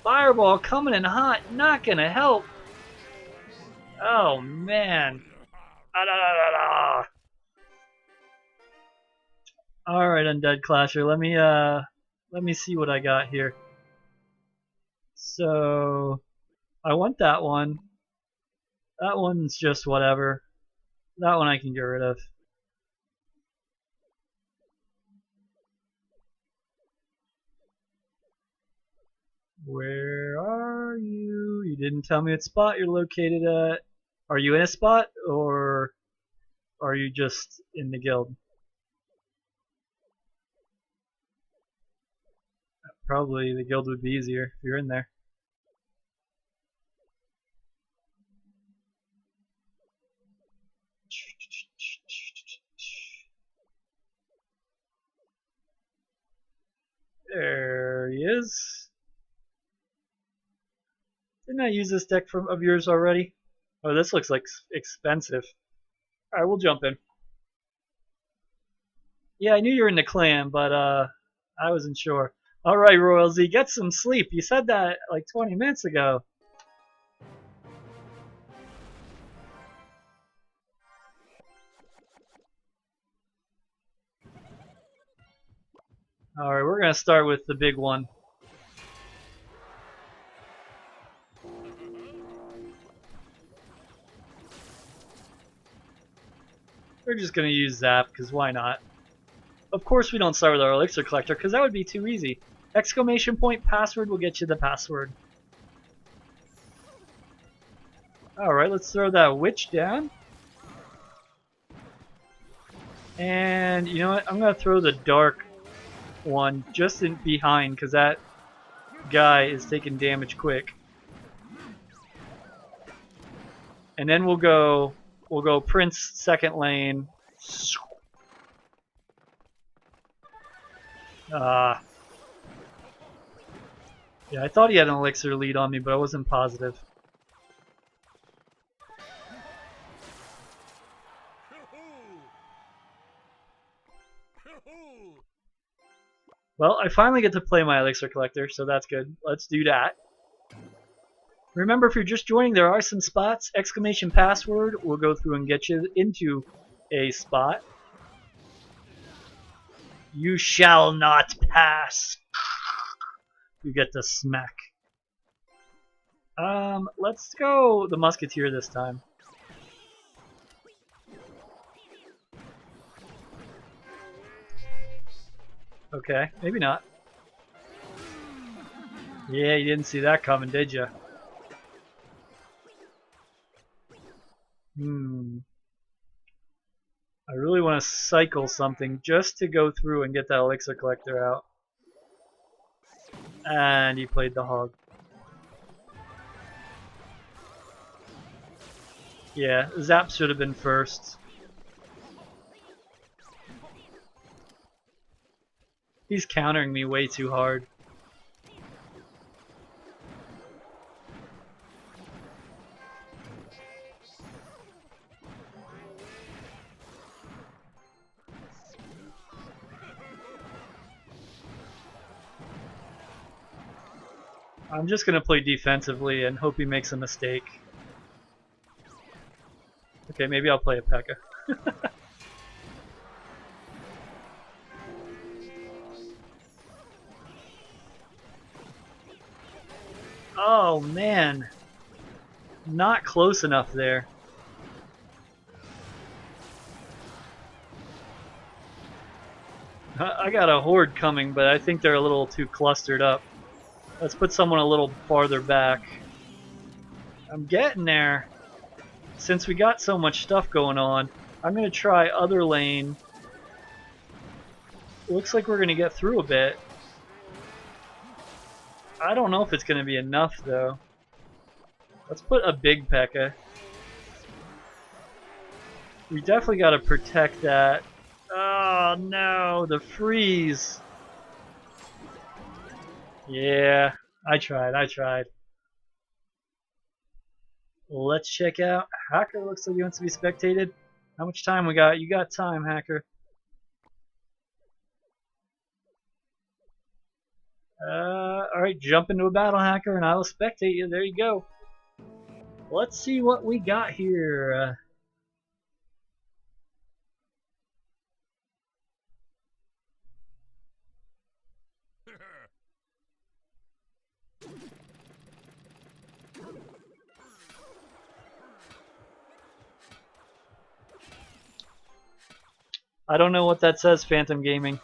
Fireball coming in hot. Not going to help. Oh, man. Alright, Undead Clasher. Let me see what I got here. So, I want that one. That one's just whatever. That one I can get rid of. Where are you? You didn't tell me what spot you're located at. Are you in a spot, or are you just in the guild? Probably the guild would be easier if you're in there. is. Didn't I use this deck of yours already? Oh, this looks like expensive. All right, we'll jump in. Yeah, I knew you were in the clan, but I wasn't sure. All right, Royal Z, get some sleep. You said that like 20 minutes ago. All right, we're gonna start with the big one. We're just gonna use Zap, because why not? Of course we don't start with our elixir collector, because that would be too easy. Exclamation point password will get you the password. Alright, let's throw that witch down. And you know what? I'm gonna throw the dark one just in behind, because that guy is taking damage quick. And then we'll go Prince second lane. Yeah, I thought he had an elixir lead on me, but I wasn't positive. Well, I finally get to play my elixir collector, so that's good. Let's do that. Remember, if you're just joining, there are some spots. Exclamation password will go through and get you into a spot. You shall not pass. You get the smack. Let's go the musketeer this time. Okay, maybe not. Yeah, you didn't see that coming, did you? I really want to cycle something just to go through and get that elixir collector out. And he played the hog. Yeah, Zap should have been first. He's countering me way too hard. I'm just going to play defensively and hope he makes a mistake. Okay, maybe I'll play a P.E.K.K.A. Oh man, not close enough there. I got a horde coming, but I think they're a little too clustered up. Let's put someone a little farther back. I'm getting there. Since we got so much stuff going on, I'm going to try other lane. Looks like we're going to get through a bit. I don't know if it's going to be enough, though. Let's put a big P.E.K.K.A. We definitely got to protect that. Oh, no, the freeze. Yeah, I tried. Let's check out. Hacker looks like he wants to be spectated. How much time we got? You got time, Hacker. Alright, jump into a battle, Hacker, and I will spectate you. There you go. Let's see what we got here. I don't know what that says, Phantom Gaming.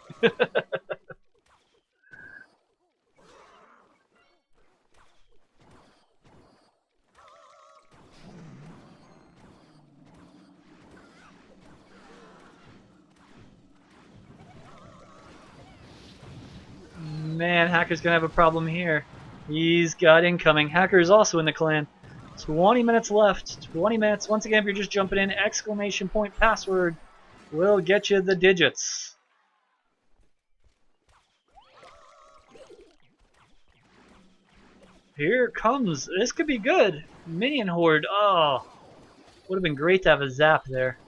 Man, Hacker's gonna have a problem here. He's got incoming. Hacker is also in the clan. 20 minutes left. 20 minutes. Once again, if you're just jumping in, exclamation point password will get you the digits. Here it comes. This could be good. Minion horde. Oh, would have been great to have a zap there.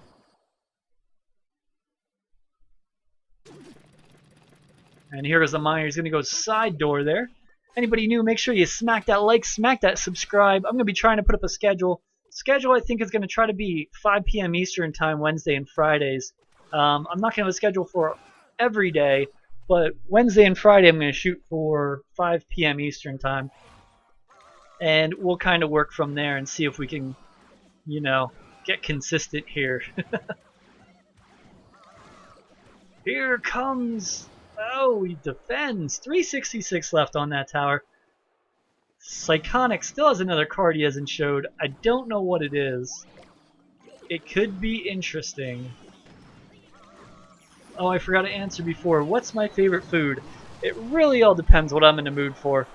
And here is the miner. He's going to go side door there. Anybody new, make sure you smack that like, smack that subscribe. I'm going to be trying to put up a schedule. Schedule, I think, is going to try to be 5 p.m. Eastern time, Wednesday and Fridays. I'm not going to have a schedule for every day, but Wednesday and Friday I'm going to shoot for 5 p.m. Eastern time. And we'll kind of work from there and see if we can, you know, get consistent here. Here comes... Oh, he defends. 366 left on that tower. Psychonic still has another card he hasn't showed. I don't know what it is. It could be interesting. Oh, I forgot to answer before. What's my favorite food? It really all depends what I'm in the mood for.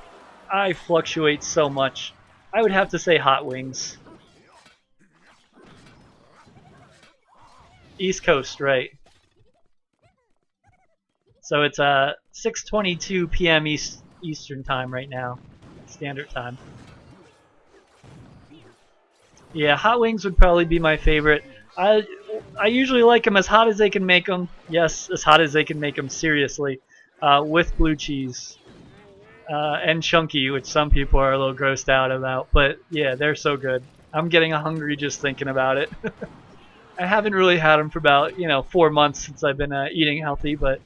I fluctuate so much. I would have to say hot wings. East Coast, right. So it's 6:22 p.m. Eastern time right now, standard time. Yeah, hot wings would probably be my favorite. I usually like them as hot as they can make them. Yes, as hot as they can make them. Seriously, with blue cheese and chunky, which some people are a little grossed out about. But yeah, they're so good. I'm getting hungry just thinking about it. I haven't really had them for about 4 months since I've been eating healthy, but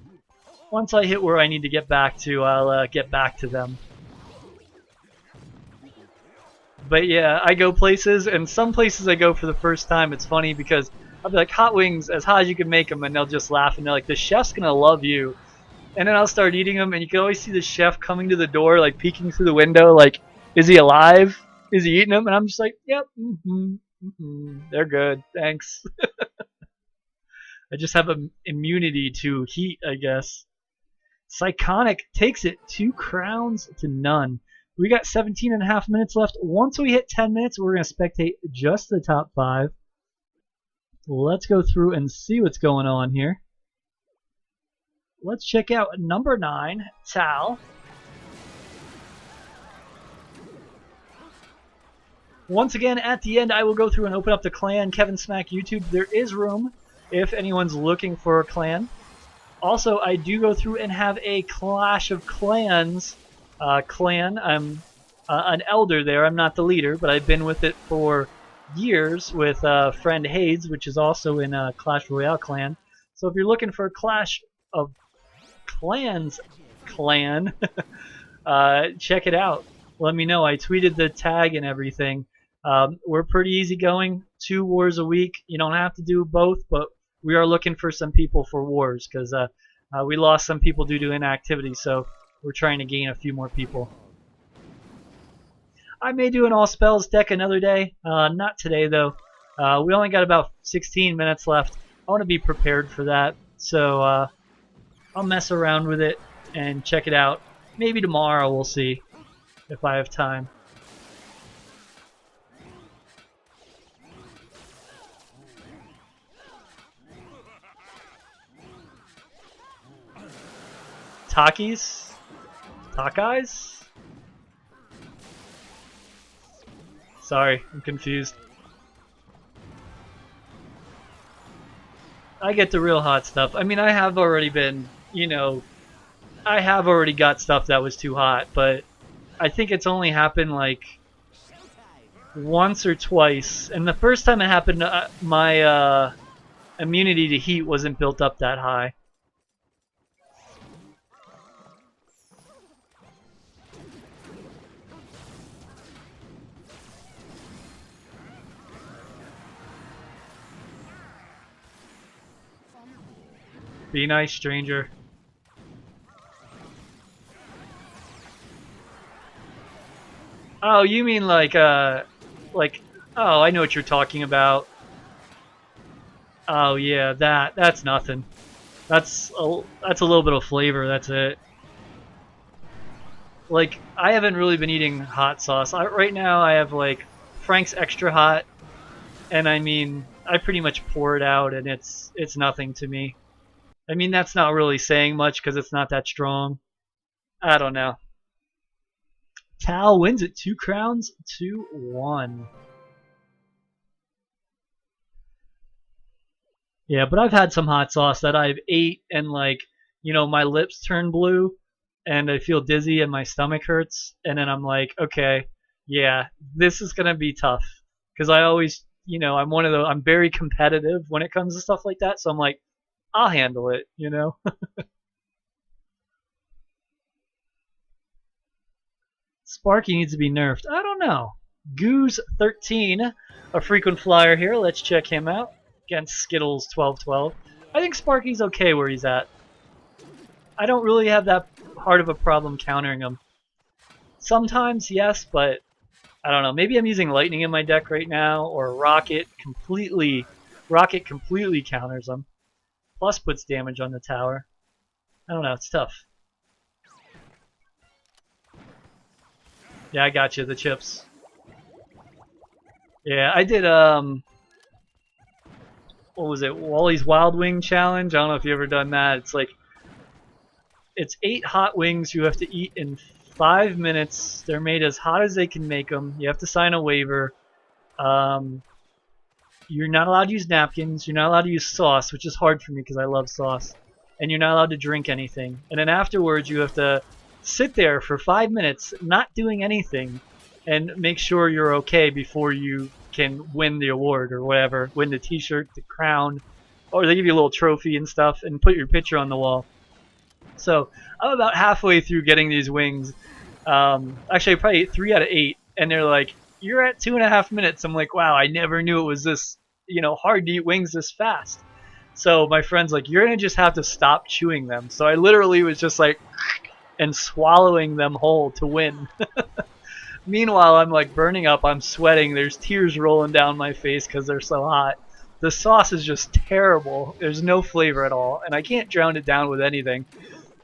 once I hit where I need to get back to, I'll get back to them. But yeah, I go places, and some places I go for the first time, it's funny because I'll be like, hot wings, as hot as you can make them, and they'll just laugh, and they're like, the chef's gonna love you. And then I'll start eating them, and you can always see the chef coming to the door, like peeking through the window, like, is he alive? Is he eating them? And I'm just like, yep, they're good, thanks. I just have an immunity to heat, I guess. Psychonic takes it 2 crowns to none. We got 17.5 minutes left. Once we hit 10 minutes, we're going to spectate just the top 5. Let's go through and see what's going on here. Let's check out number 9, Tal. Once again, at the end, I will go through and open up the clan Kevinsmak YouTube. There is room if anyone's looking for a clan. Also, I do go through and have a Clash of Clans clan. I'm an elder there. I'm not the leader, but I've been with it for years with friend Hades, which is also in a Clash Royale clan. So if you're looking for a Clash of Clans clan, check it out. Let me know. I tweeted the tag and everything. We're pretty easygoing. 2 wars a week. You don't have to do both, but we are looking for some people for wars because we lost some people due to inactivity, so we're trying to gain a few more people. I may do an all spells deck another day. Not today, though. We only got about 16 minutes left. I want to be prepared for that, so I'll mess around with it and check it out. Maybe tomorrow, we'll see if I have time. Takis? Takais? Sorry, I'm confused. I get the real hot stuff. I mean, I have already been, I have already got stuff that was too hot, but I think it's only happened like once or twice. And the first time it happened, my immunity to heat wasn't built up that high. Be nice, stranger. Oh, you mean like, oh, I know what you're talking about. Oh yeah, that's nothing. That's a little bit of flavor. That's it. Like, I haven't really been eating hot sauce. Right now, I have like Frank's Extra Hot, and I mean, I pretty much pour it out, and it's nothing to me. I mean, that's not really saying much because it's not that strong. I don't know. Tal wins it 2 crowns to 1. Yeah, but I've had some hot sauce that I've ate and like, you know, my lips turn blue and I feel dizzy and my stomach hurts and then I'm like, okay, yeah, this is gonna be tough because I always, you know, I'm very competitive when it comes to stuff like that, so I'm like, I'll handle it, you know. Sparky needs to be nerfed. I don't know. Goose 13, a frequent flyer here. Let's check him out against Skittles 1212. I think Sparky's okay where he's at. I don't really have that hard of a problem countering him. Sometimes, yes, but I don't know. Maybe I'm using Lightning in my deck right now, or Rocket completely counters him. Plus puts damage on the tower. I don't know. It's tough. Yeah, I got you. The chips. Yeah, I did. What was it? Wally's Wild Wing Challenge. I don't know if you ever done that. It's like it's 8 hot wings you have to eat in 5 minutes. They're made as hot as they can make them. You have to sign a waiver. You're not allowed to use napkins. You're not allowed to use sauce, which is hard for me because I love sauce. And you're not allowed to drink anything. And then afterwards, you have to sit there for 5 minutes, not doing anything, and make sure you're okay before you can win the award or whatever. Win the t-shirt, the crown, or they give you a little trophy and stuff, and put your picture on the wall. So I'm about halfway through getting these wings. Actually, I probably ate 3 out of 8, and they're like, "You're at 2.5 minutes." I'm like, "Wow, I never knew it was this, you know, hard to eat wings this fast." So my friend's like, "You're gonna just have to stop chewing them." So I literally was just like, and swallowing them whole to win. Meanwhile, I'm like burning up. I'm sweating. There's tears rolling down my face because they're so hot. The sauce is just terrible. There's no flavor at all, and I can't drown it down with anything.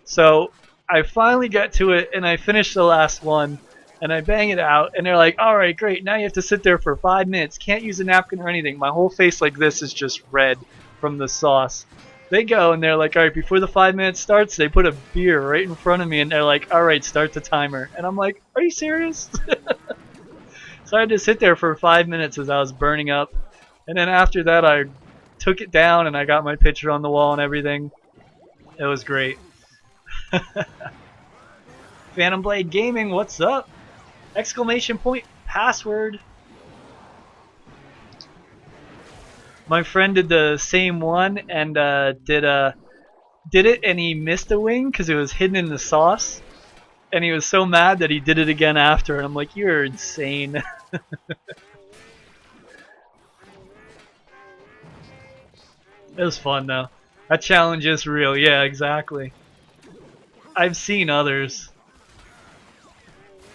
So I finally get to it, and I finish the last one, and I bang it out, and they're like, "All right, great. Now you have to sit there for 5 minutes. Can't use a napkin or anything." My whole face like this is just red from the sauce. They go, and they're like, "All right, before the 5 minutes starts," they put a beer right in front of me, and they're like, "All right, start the timer." And I'm like, "Are you serious?" So I had to sit there for 5 minutes as I was burning up. And then after that, I took it down, and I got my picture on the wall and everything. It was great. Phantom Blade Gaming, what's up? Exclamation point password. My friend did the same one and did it, and he missed a wing because it was hidden in the sauce, and he was so mad that he did it again after. And I'm like, "You're insane." It was fun though. That challenge is real. Yeah, exactly. I've seen others.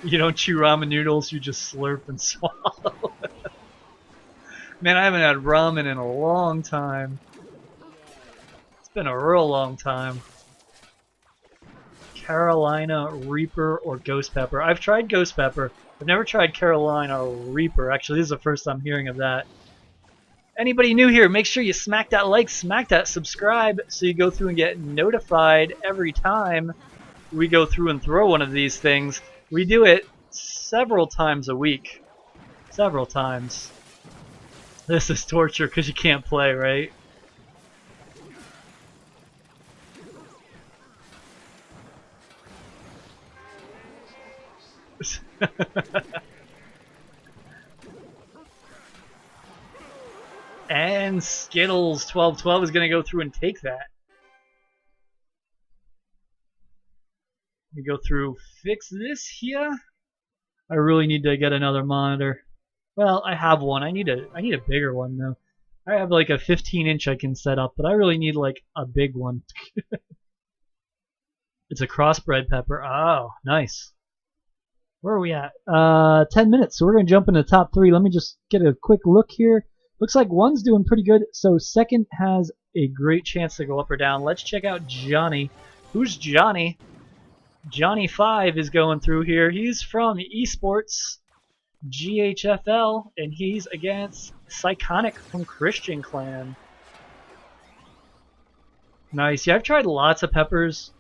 You don't chew ramen noodles, you just slurp and swallow. Man, I haven't had ramen in a long time. It's been a real long time. Carolina Reaper or Ghost Pepper. I've tried Ghost Pepper. I've never tried Carolina Reaper. Actually, this is the first time hearing of that. Anybody new here, make sure you smack that like, smack that subscribe, so you go through and get notified every time we go through and throw one of these things. We do it several times a week. Several times. This is torture because you can't play, right? And Skittles 1212 is going to go through and take that. We go through, fix this here. I really need to get another monitor. Well, I have one. I need a bigger one though. I have like a 15-inch I can set up, but I really need like a big one. It's a crossbred pepper. Oh, nice. Where are we at? 10 minutes. So we're gonna jump into the top 3. Let me just get a quick look here. Looks like 1's doing pretty good. So 2nd has a great chance to go up or down. Let's check out Johnny. Who's Johnny? Johnny 5 is going through here. He's from Esports GHFL, and he's against Psychonic from Christian Clan. Nice. Yeah, I've tried lots of peppers.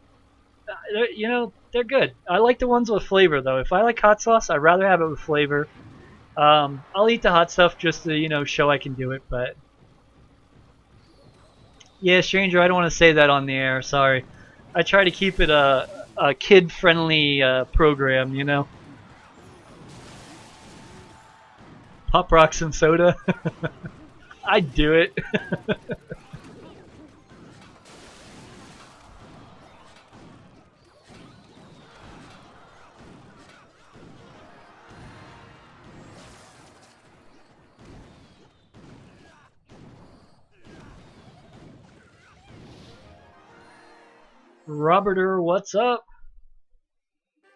You know, they're good. I like the ones with flavor though. If I like hot sauce, I'd rather have it with flavor. I'll eat the hot stuff just to show I can do it. But yeah, stranger, I don't want to say that on the air. Sorry. I try to keep it a kid-friendly program. Pop rocks and soda. I'd do it. Roberter, what's up?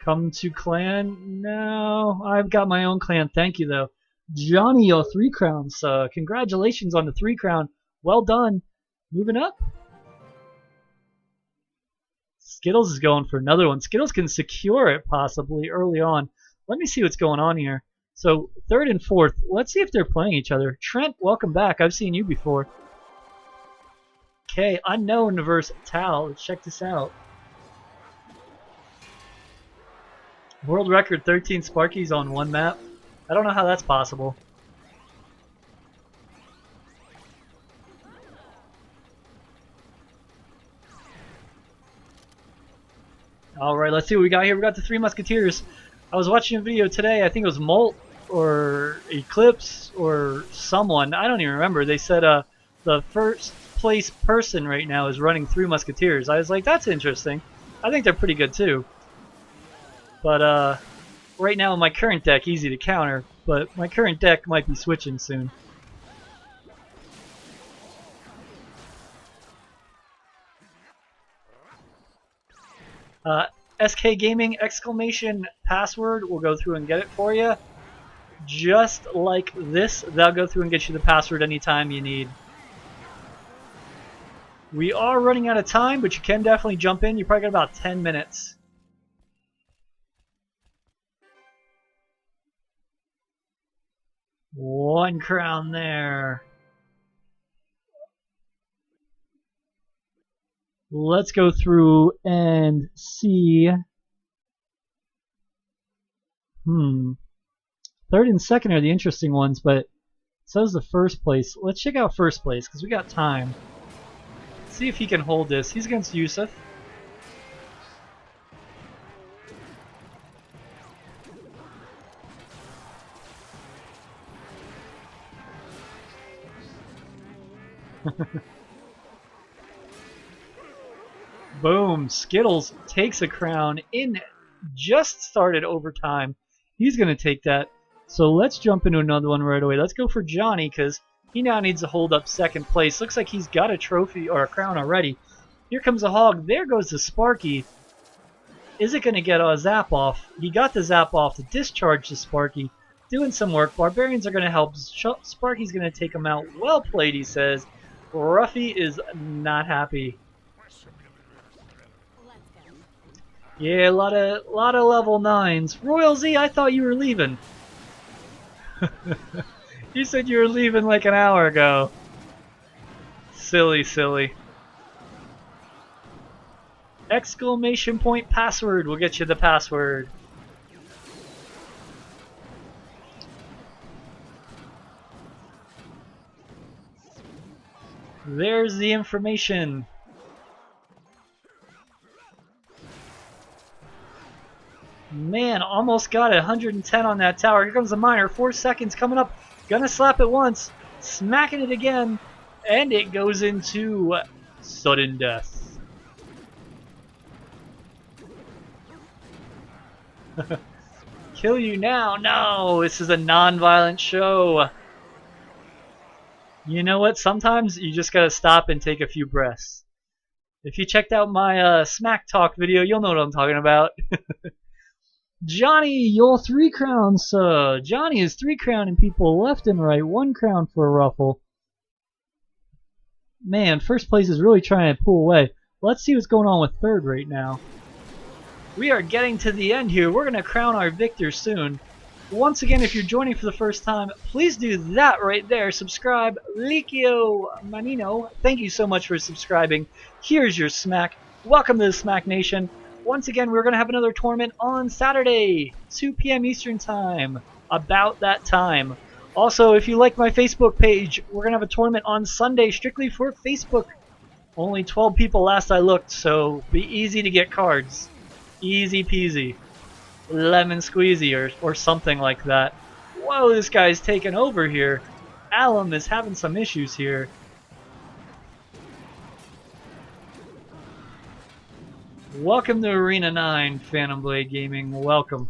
Come to clan? No, I've got my own clan. Thank you, though. Johnny, your 3 crowns. Congratulations on the 3 crown. Well done. Moving up. Skittles is going for another one. Skittles can secure it possibly early on. Let me see what's going on here. So third and fourth. Let's see if they're playing each other. Trent, welcome back. I've seen you before. Okay, unknown versus Tal. Let's check this out. World record 13 Sparkies on one map. I don't know how that's possible. Alright, let's see what we got here. We got the 3 Musketeers. I was watching a video today, I think it was Molt or Eclipse or someone, I don't even remember. They said the first place person right now is running 3 Musketeers. I was like, that's interesting. I think they're pretty good too. But right now in my current deck, easy to counter, but my current deck might be switching soon. SK Gaming exclamation password will go through and get it for you. Just like this, they'll go through and get you the password anytime you need. We are running out of time, but you can definitely jump in. You probably got about 10 minutes. One crown there. Let's go through and see. Third and second are the interesting ones, but so is the first place. Let's check out first place because we got time. See if he can hold this. He's against Yusuf. Boom. Skittles takes a crown in just started overtime. He's going to take that. So let's jump into another one right away. Let's go for Johnny because he now needs to hold up second place. Looks like he's got a trophy or a crown already. Here comes a hog. There goes the Sparky. Is it going to get a zap off? He got the zap off to discharge the Sparky. Doing some work. Barbarians are going to help. Sparky's going to take him out. Well played, he says. Ruffy is not happy. Yeah, a lot of level 9s. Royal Z, I thought you were leaving. You said you were leaving like an hour ago. Silly, silly. Exclamation point password will get you the password. There's the information. Man, almost got it. 110 on that tower. Here comes the miner. 4 seconds coming up. Gonna slap it once. Smacking it again. And it goes into sudden death. Kill you now. No, this is a non-violent show. You know what? Sometimes you just gotta stop and take a few breaths. If you checked out my Smack Talk video, you'll know what I'm talking about. Johnny, your 3 crowns. Johnny is 3 crowning people left and right. 1 crown for a ruffle. Man, first place is really trying to pull away. Let's see what's going on with third right now. We are getting to the end here. We're going to crown our victor soon. Once again, if you're joining for the first time, please do that right there. Subscribe. Likio Manino, thank you so much for subscribing. Here's your smack. Welcome to the Smack Nation. once again, we're going to have another tournament on Saturday, 2 p.m. Eastern Time, about that time. Also, if you like my Facebook page, we're going to have a tournament on Sunday strictly for Facebook. Only 12 people last I looked, so be easy to get cards. Easy peasy. Lemon squeezy or something like that. Whoa, this guy's taking over here. Alum is having some issues here. Welcome to Arena 9, Phantom Blade Gaming. Welcome.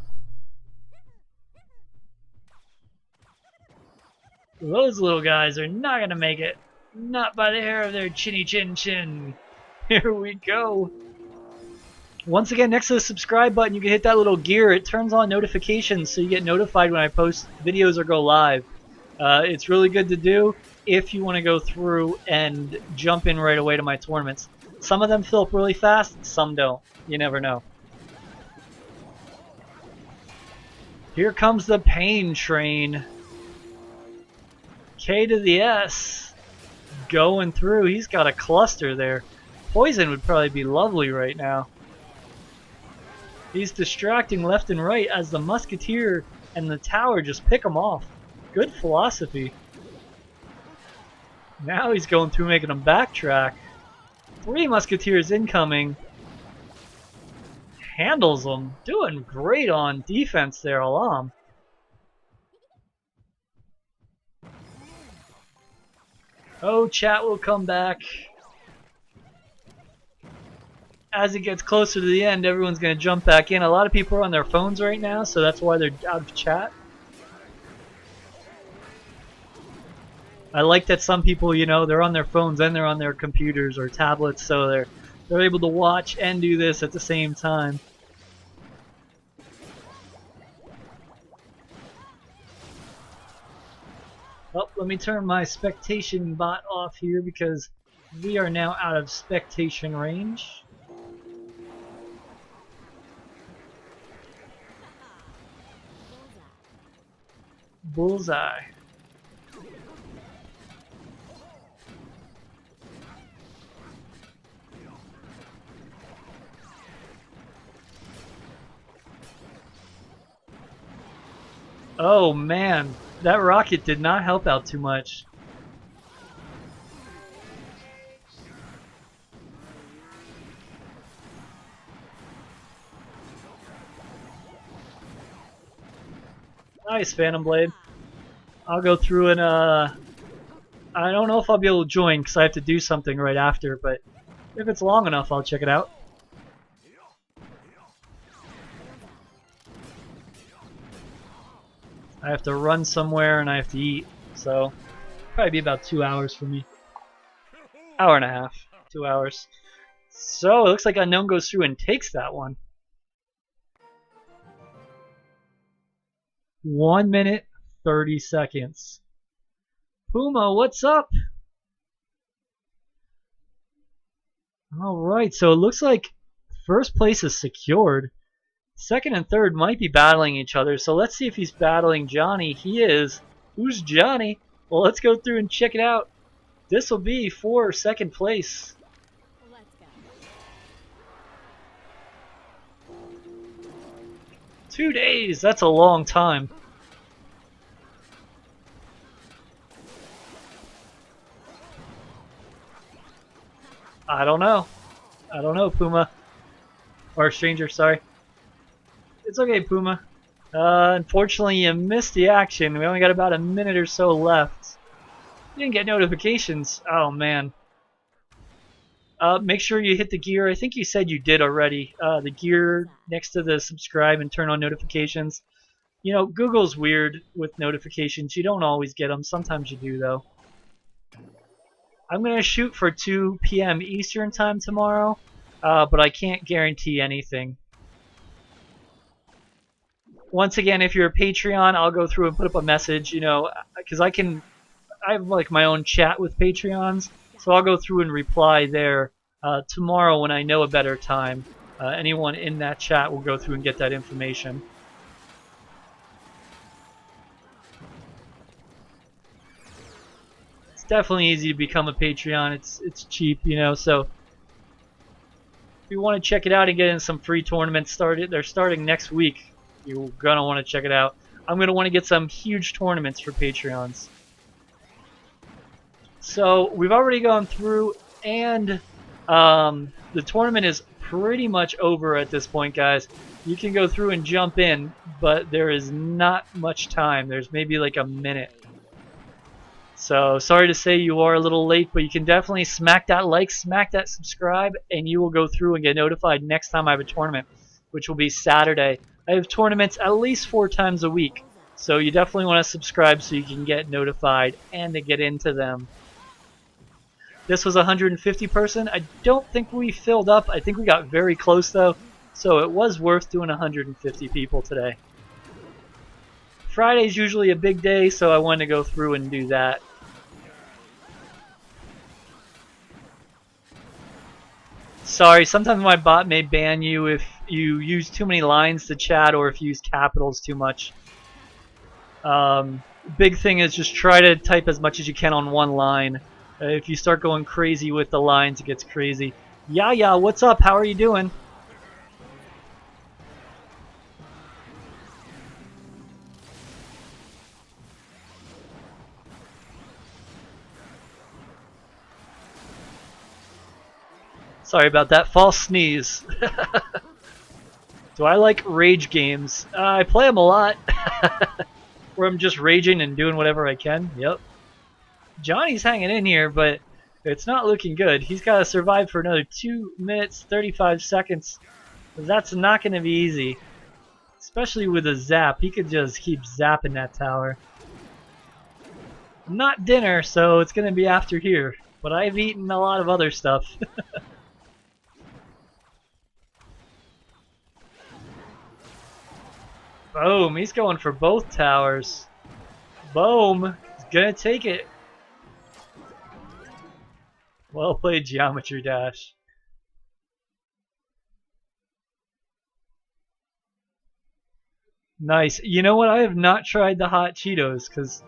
Those little guys are not going to make it. Not by the hair of their chinny chin chin. Here we go. Once again, next to the subscribe button, you can hit that little gear. It turns on notifications so you get notified when I post videos or go live. It's really good to do if you want to go through and jump in right away to my tournaments. Some of them fill up really fast, some don't. You never know. Here comes the pain train. K to the S. Going through. He's got a cluster there. Poison would probably be lovely right now. He's distracting left and right as the Musketeer and the Tower just pick him off. Good philosophy. Now he's going through, making him backtrack. 3 Musketeers incoming. Handles them. Doing great on defense there, Alam. Oh, chat will come back. As it gets closer to the end, everyone's going to jump back in. A lot of people are on their phones right now, so that's why they're out of chat. I like that some people, you know, they're on their phones and they're on their computers or tablets, so they're able to watch and do this at the same time. Oh, let me turn my spectation bot off here because we are now out of spectation range. Bullseye. Oh man, that rocket did not help out too much. Nice, Phantom Blade. I'll go through and I don't know if I'll be able to join because I have to do something right after, but if it's long enough, I'll check it out. I have to run somewhere and I have to eat, so probably be about 2 hours for me. Hour and a half, 2 hours. So it looks like Unknown goes through and takes that one. 1 minute, 30 seconds. Puma, what's up? Alright, so it looks like first place is secured. Second and third might be battling each other, so let's see if he's battling Johnny. He is. Who's Johnny? Well, let's go through and check it out. This will be for second place. Let's go. 2 days, that's a long time. I don't know. I don't know, Puma. Or Stranger, sorry. It's okay, Puma. Unfortunately, you missed the action. We only got about a minute or so left. You didn't get notifications. Oh, man. Make sure you hit the gear. I think you said you did already. The gear next to the subscribe and turn on notifications. You know, Google's weird with notifications. You don't always get them. Sometimes you do, though. I'm going to shoot for 2 p.m. Eastern time tomorrow, but I can't guarantee anything. Once again, if you're a Patreon, I'll go through and put up a message, you know, because I have like my own chat with Patreons, so I'll go through and reply there tomorrow when I know a better time. Anyone in that chat will go through and get that information. It's definitely easy to become a Patreon. It's cheap, you know, so If you want to check it out and get in some free tournaments started, they're starting next week. You're going to want to check it out. I'm going to want to get some huge tournaments for Patreons. So we've already gone through, and the tournament is pretty much over at this point, guys. You can go through and jump in, but there is not much time. There's maybe like a minute. So sorry to say you are a little late, but you can definitely smack that like, smack that subscribe, and you will go through and get notified next time I have a tournament, which will be Saturday. I have tournaments at least 4 times a week, so you definitely want to subscribe so you can get notified and to get into them. This was 150 person. I don't think we filled up. I think we got very close though, so it was worth doing 150 people today. Friday's usually a big day, so I wanted to go through and do that. Sorry, sometimes my bot may ban you if you use too many lines to chat or if you use capitals too much. Big thing is just try to type as much as you can on one line. If you start going crazy with the lines, it gets crazy. Yeah, what's up? How are you doing? Sorry about that. False sneeze. Do I like rage games? I play them a lot. Where I'm just raging and doing whatever I can. Yep. Johnny's hanging in here, but it's not looking good. He's got to survive for another 2 minutes, 35 seconds. That's not going to be easy. Especially with a zap. He could just keep zapping that tower. Not dinner, so it's going to be after here. But I've eaten a lot of other stuff. Boom, he's going for both towers. Boom, he's gonna take it. Well played, Geometry Dash. Nice. You know what? I have not tried the hot Cheetos because,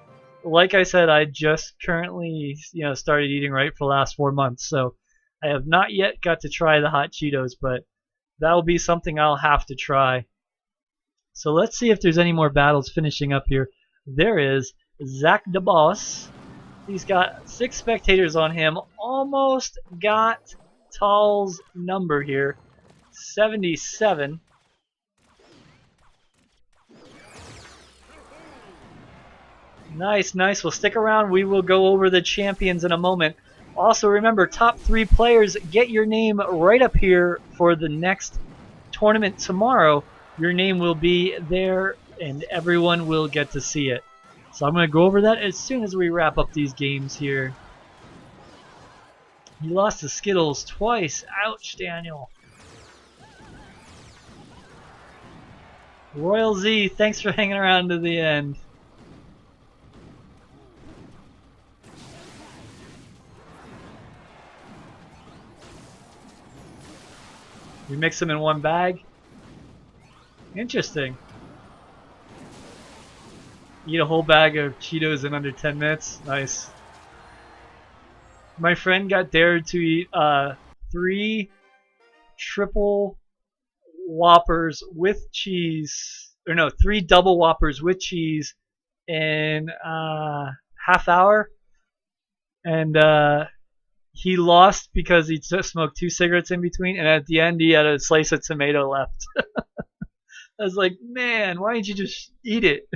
like I said, I just currently, started eating right for the last 4 months. So I have not yet got to try the hot Cheetos, but that'll be something I'll have to try. So let's see if there's any more battles finishing up here. There is Zach the Boss. He's got 6 spectators on him. Almost got Tall's number here. 77. Nice. We'll stick around. We will go over the champions in a moment. Also remember, top 3 players, get your name right up here for the next tournament tomorrow. Your name will be there and everyone will get to see it. So I'm going to go over that as soon as we wrap up these games here. You lost to Skittles twice. Ouch, Daniel. Royal Z, thanks for hanging around to the end. You mix them in one bag? Interesting. Eat a whole bag of Cheetos in under 10 minutes. Nice. My friend got dared to eat 3 triple Whoppers with cheese. Or no, 3 double Whoppers with cheese in half hour. And he lost because he just smoked 2 cigarettes in between. And at the end, he had a slice of tomato left. I was like, man, why didn't you just eat it?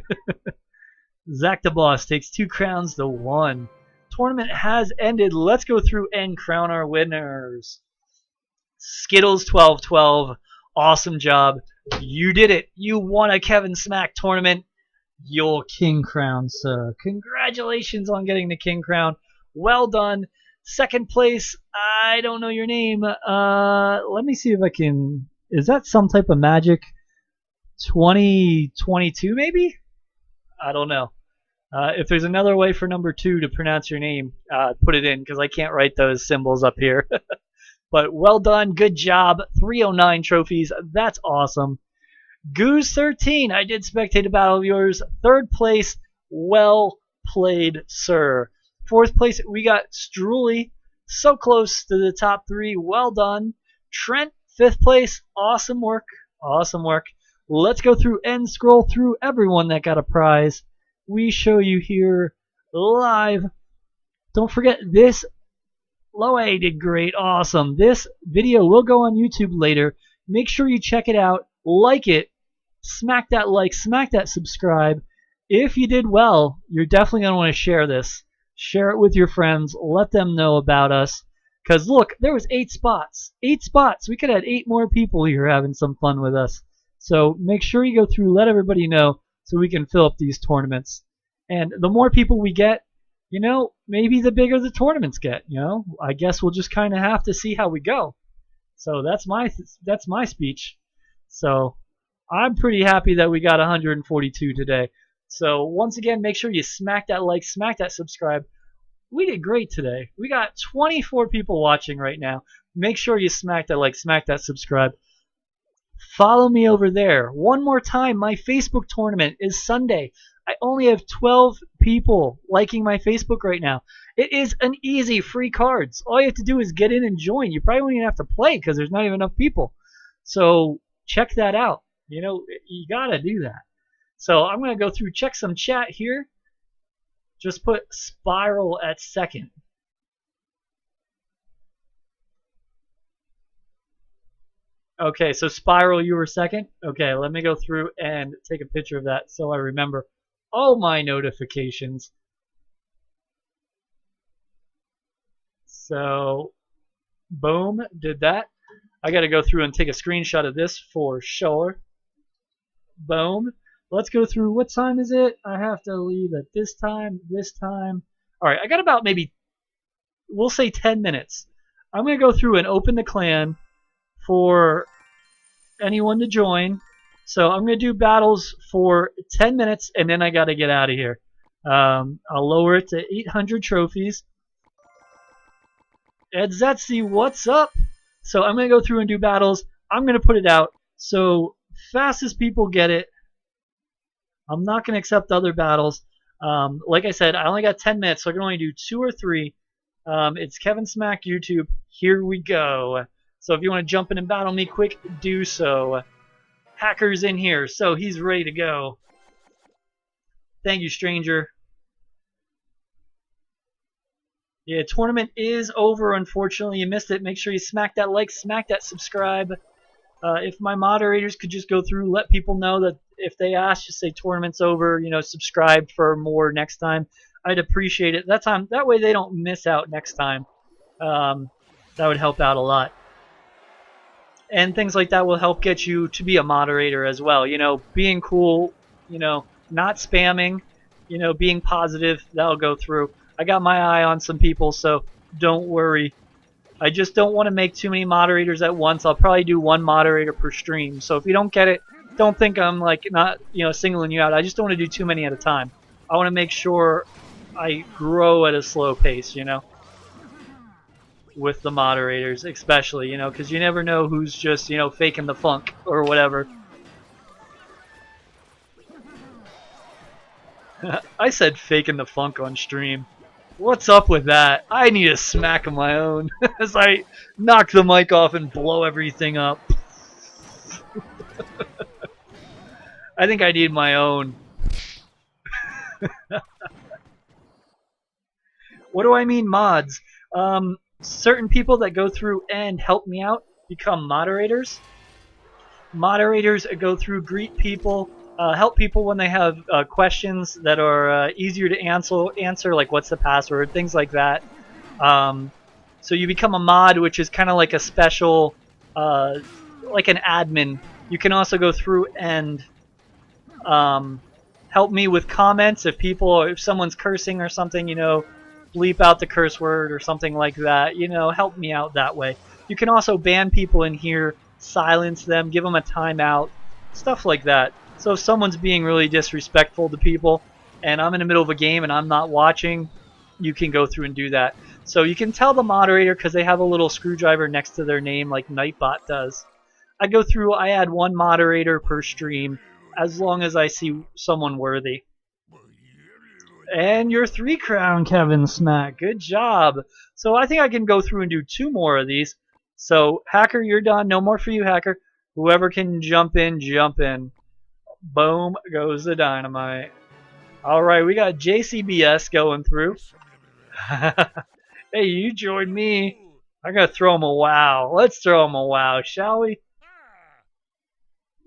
Zach the Boss takes 2 crowns to 1. Tournament has ended. Let's go through and crown our winners. Skittles 1212. Awesome job. You did it. You won a Kevinsmak tournament. Your king crown, sir. Congratulations on getting the king crown. Well done. Second place, I don't know your name. Let me see if I can... Is that some type of magic? 2022 maybe? I don't know. If there's another way for number 2 to pronounce your name, put it in because I can't write those symbols up here. But well done, good job. 309 trophies, that's awesome. Goose 13, I did spectate a battle of yours. Third place, well played, sir. Fourth place, we got Strully, so close to the top 3. Well done. Trent 5th place, awesome work, awesome work. Let's go through and scroll through everyone that got a prize. We show you here live. Don't forget this. Loe did great, awesome. This video will go on YouTube later. Make sure you check it out, like it, smack that like, smack that subscribe. If you did well, you're definitely going to want to share this. Share it with your friends. Let them know about us. Because look, there was 8 spots. 8 spots. We could have had 8 more people here having some fun with us. So make sure you go through, let everybody know so we can fill up these tournaments. And the more people we get, you know, maybe the bigger the tournaments get, you know. I guess we'll just kind of have to see how we go. So that's my speech. So I'm pretty happy that we got 142 today. So once again, make sure you smack that like, smack that subscribe. We did great today. We got 24 people watching right now. Make sure you smack that like, smack that subscribe. Follow me over there. One more time, my Facebook tournament is Sunday. I only have 12 people liking my Facebook right now. It is an easy free cards. All you have to do is get in and join. You probably won't even have to play because there's not even enough people. So check that out. You know, you got to do that. So I'm going to go through, check some chat here. Just put Spiral at second. Okay, so Spiral, you were second? Okay, let me go through and take a picture of that so I remember all my notifications. So, boom, did that. I got to go through and take a screenshot of this for sure. Boom. Let's go through. What time is it? I have to leave at this time, this time. All right, I got about maybe, we'll say 10 minutes. I'm going to go through and open the clan for anyone to join. So I'm going to do battles for 10 minutes, and then I got to get out of here. I'll lower it to 800 trophies. Ed Zetzi, what's up? So I'm going to go through and do battles. I'm going to put it out. So fast as people get it. I'm not going to accept other battles. Like I said, I only got 10 minutes, so I can only do 2 or 3. It's Kevinsmak YouTube. Here we go. So if you want to jump in and battle me quick, do so. Hacker's in here, so he's ready to go. Thank you, stranger. Yeah, tournament is over, unfortunately. You missed it. Make sure you smack that like, smack that subscribe. If my moderators could just go through, let people know that if they ask, just say tournament's over, you know, subscribe for more next time. I'd appreciate it. That way they don't miss out next time. That would help out a lot. And things like that will help get you to be a moderator as well. You know, being cool, you know, not spamming, you know, being positive, that'll go through. I got my eye on some people, so don't worry. I just don't want to make too many moderators at once. I'll probably do 1 moderator per stream. So if you don't get it, don't think I'm like not, you know, singling you out. I just don't want to do too many at a time. I want to make sure I grow at a slow pace, you know, with the moderators especially, you know, because you never know who's just, you know, faking the funk or whatever. I said faking the funk on stream. What's up with that? I need a smack of my own as I knock the mic off and blow everything up. I think I need my own. What do I mean mods? Certain people that go through and help me out become moderators. Moderators go through, greet people, help people when they have questions that are easier to answer, like what's the password, things like that. So you become a mod, which is kind of like a special, like an admin. You can also go through and help me with comments if someone's cursing or something, you know, bleep out the curse word or something like that, you know, help me out that way. You can also ban people in here, silence them, give them a timeout, stuff like that. So if someone's being really disrespectful to people and I'm in the middle of a game and I'm not watching, you can go through and do that. So you can tell the moderator because they have a little screwdriver next to their name like Nightbot does. I go through, I add 1 moderator per stream as long as I see someone worthy. And your 3 crown, Kevinsmak. Good job. So I think I can go through and do 2 more of these. So, Hacker, you're done. No more for you, Hacker. Whoever can jump in, jump in. Boom goes the dynamite. All right, we got JCBS going through. Hey, you join me. I'm going to throw him a wow. Let's throw him a wow, shall we?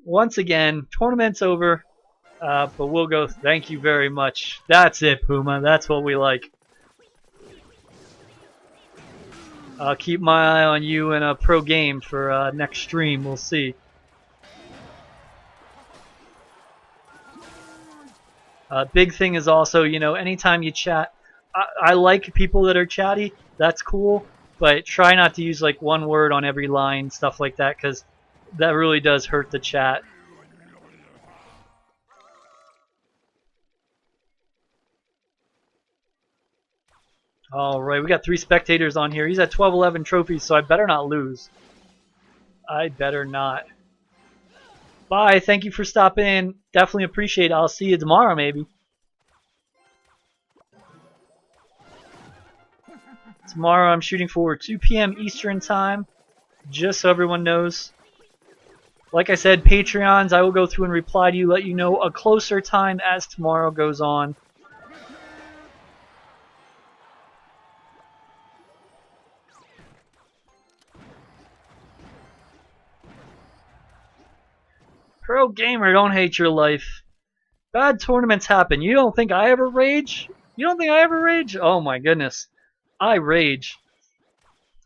Once again, tournament's over, but we'll go. Thank you very much. That's it, Puma. That's what we like. I'll keep my eye on you in a pro game for next stream. We'll see. Big thing is also, you know, anytime you chat, I like people that are chatty. That's cool, but try not to use like one word on every line, stuff like that, because that really does hurt the chat. All right, we got 3 spectators on here. He's at 12-11 trophies, so I better not lose. I better not. Bye. Thank you for stopping in. Definitely appreciate it. I'll see you tomorrow, maybe. Tomorrow I'm shooting for 2 p.m. Eastern Time, just so everyone knows. Like I said, Patreons, I will go through and reply to you, let you know a closer time as tomorrow goes on. Pro gamer, don't hate your life. Bad tournaments happen. You don't think I ever rage? You don't think I ever rage? Oh my goodness. I rage.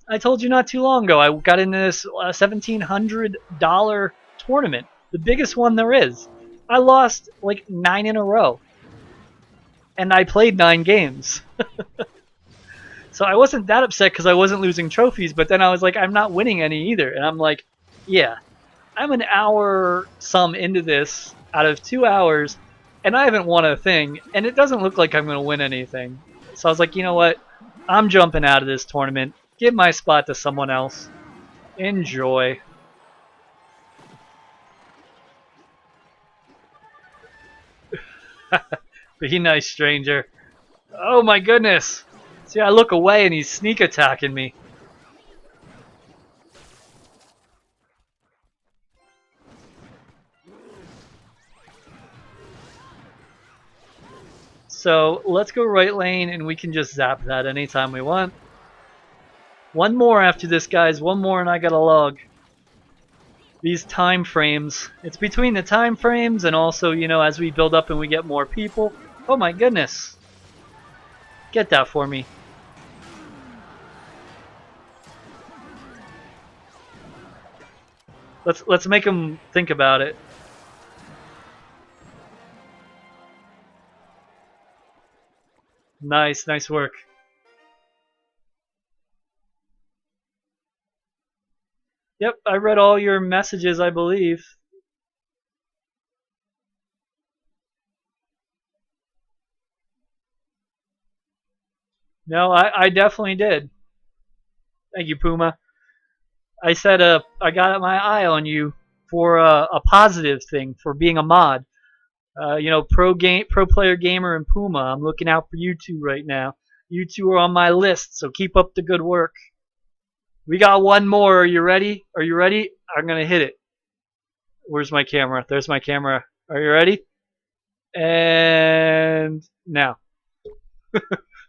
I told you not too long ago, I got into this $1,700 tournament. The biggest one there is. I lost like 9 in a row. And I played 9 games. So I wasn't that upset because I wasn't losing trophies, but then I was like, I'm not winning any either. And I'm like, yeah, I'm an hour some into this out of 2 hours, and I haven't won a thing, and it doesn't look like I'm going to win anything. So I was like, you know what? I'm jumping out of this tournament. Give my spot to someone else. Enjoy. Be nice, stranger. Oh my goodness. See, I look away and he's sneak attacking me. So let's go right lane and we can just zap that anytime we want. One more after this, guys. One more and I got a log. These time frames. It's between the time frames and also, you know, as we build up and we get more people. Oh my goodness. Get that for me. Let's make them think about it. Nice, nice work. Yep, I read all your messages, I believe. No, I definitely did. Thank you, Puma. I said I got my eye on you for a positive thing, for being a mod. You know, pro player gamer and Puma. I'm looking out for you two right now. You two are on my list, so keep up the good work. We got one more. Are you ready? Are you ready? I'm gonna hit it. Where's my camera? There's my camera. Are you ready? And now.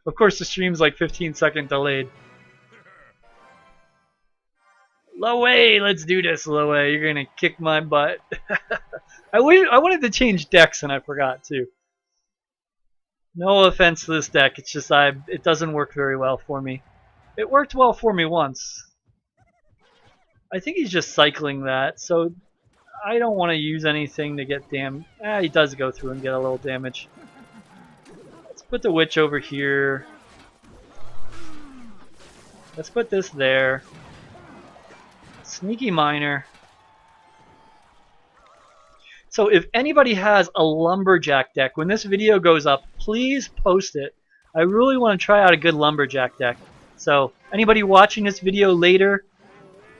Of course, the stream's like 15-second delayed. Lowe, let's do this, Lowe. You're gonna kick my butt. I wanted to change decks and I forgot too. No offense to this deck, it's just it doesn't work very well for me. It worked well for me once. I think he's just cycling that, so I don't want to use anything to get damn. He does go through and get a little damage. Let's put the witch over here. Let's put this there. Sneaky miner. So if anybody has a lumberjack deck, when this video goes up, please post it. I really want to try out a good lumberjack deck. So anybody watching this video later,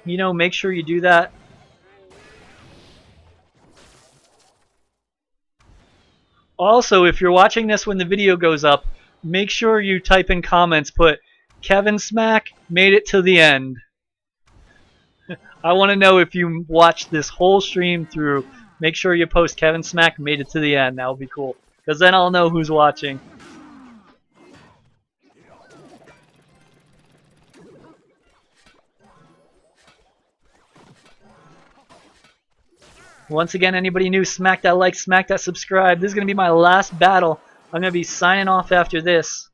you know, make sure you do that. Also, if you're watching this when the video goes up, make sure you type in comments, put Kevinsmak made it to the end. I want to know if you watched this whole stream through. Make sure you post Kevinsmak made it to the end. That would be cool. Because then I'll know who's watching. Once again, anybody new, smack that like, smack that subscribe. This is going to be my last battle. I'm going to be signing off after this.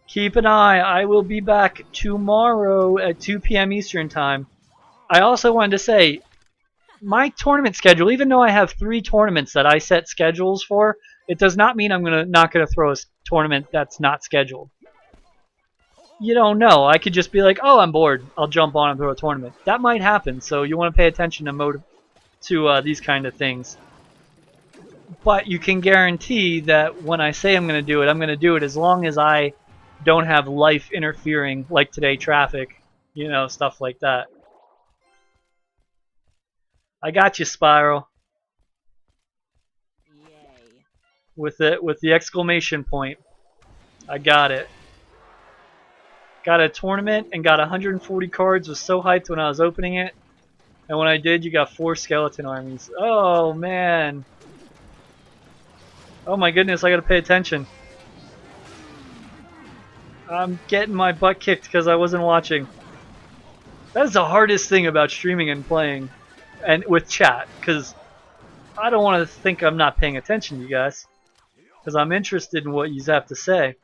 Keep an eye. I will be back tomorrow at 2 p.m. Eastern Time. I also wanted to say, my tournament schedule, even though I have 3 tournaments that I set schedules for, it does not mean I'm not gonna throw a tournament that's not scheduled. You don't know. I could just be like, oh, I'm bored. I'll jump on and throw a tournament. That might happen, so you want to pay attention to these kind of things. But you can guarantee that when I say I'm going to do it as long as I don't have life interfering, like today, traffic, stuff like that. I got you, Spiral. Yay. With the exclamation point. I got it. Got a tournament and got 140 cards. Was so hyped when I was opening it. And when I did, you got 4 skeleton armies. Oh, man. Oh, my goodness, I gotta pay attention. I'm getting my butt kicked because I wasn't watching. That is the hardest thing about streaming and playing. And with chat. Because I don't want to think I'm not paying attention to you guys. Because I'm interested in what you have to say.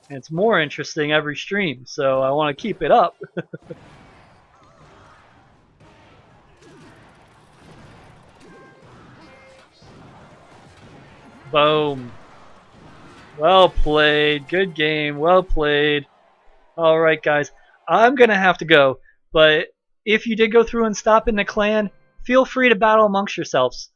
And it's more interesting every stream. So I want to keep it up. Boom. Well played. Good game. Well played. Alright, guys. I'm going to have to go. But if you did go through and stop in the clan, feel free to battle amongst yourselves.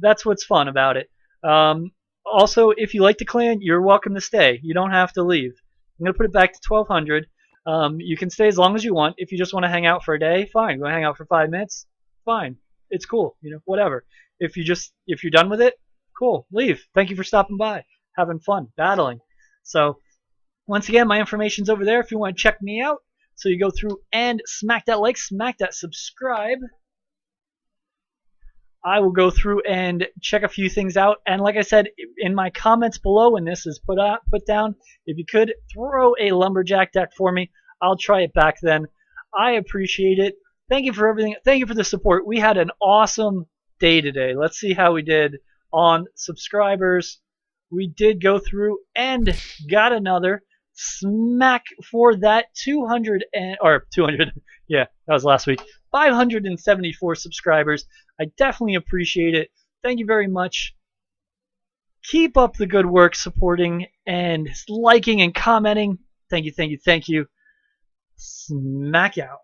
That's what's fun about it. Also, if you like the clan, you're welcome to stay. You don't have to leave. I'm going to put it back to 1200. You can stay as long as you want. If you just want to hang out for a day, fine. You want to hang out for 5 minutes? Fine. It's cool. Whatever. If you're done with it, cool. Leave. Thank you for stopping by. Having fun. Battling. So, once again, my information's over there if you want to check me out. So you go through and smack that like, smack that subscribe. I will go through and check a few things out. And like I said, in my comments below when this is put down, if you could throw a lumberjack deck for me, I'll try it back then. I appreciate it. Thank you for everything. Thank you for the support. We had an awesome day today. Let's see how we did on subscribers. We did go through and got another smack for that 200 yeah, that was last week. 574 subscribers. I definitely appreciate it. Thank you very much. Keep up the good work supporting and liking and commenting. Thank you, thank you, thank you. Smack out.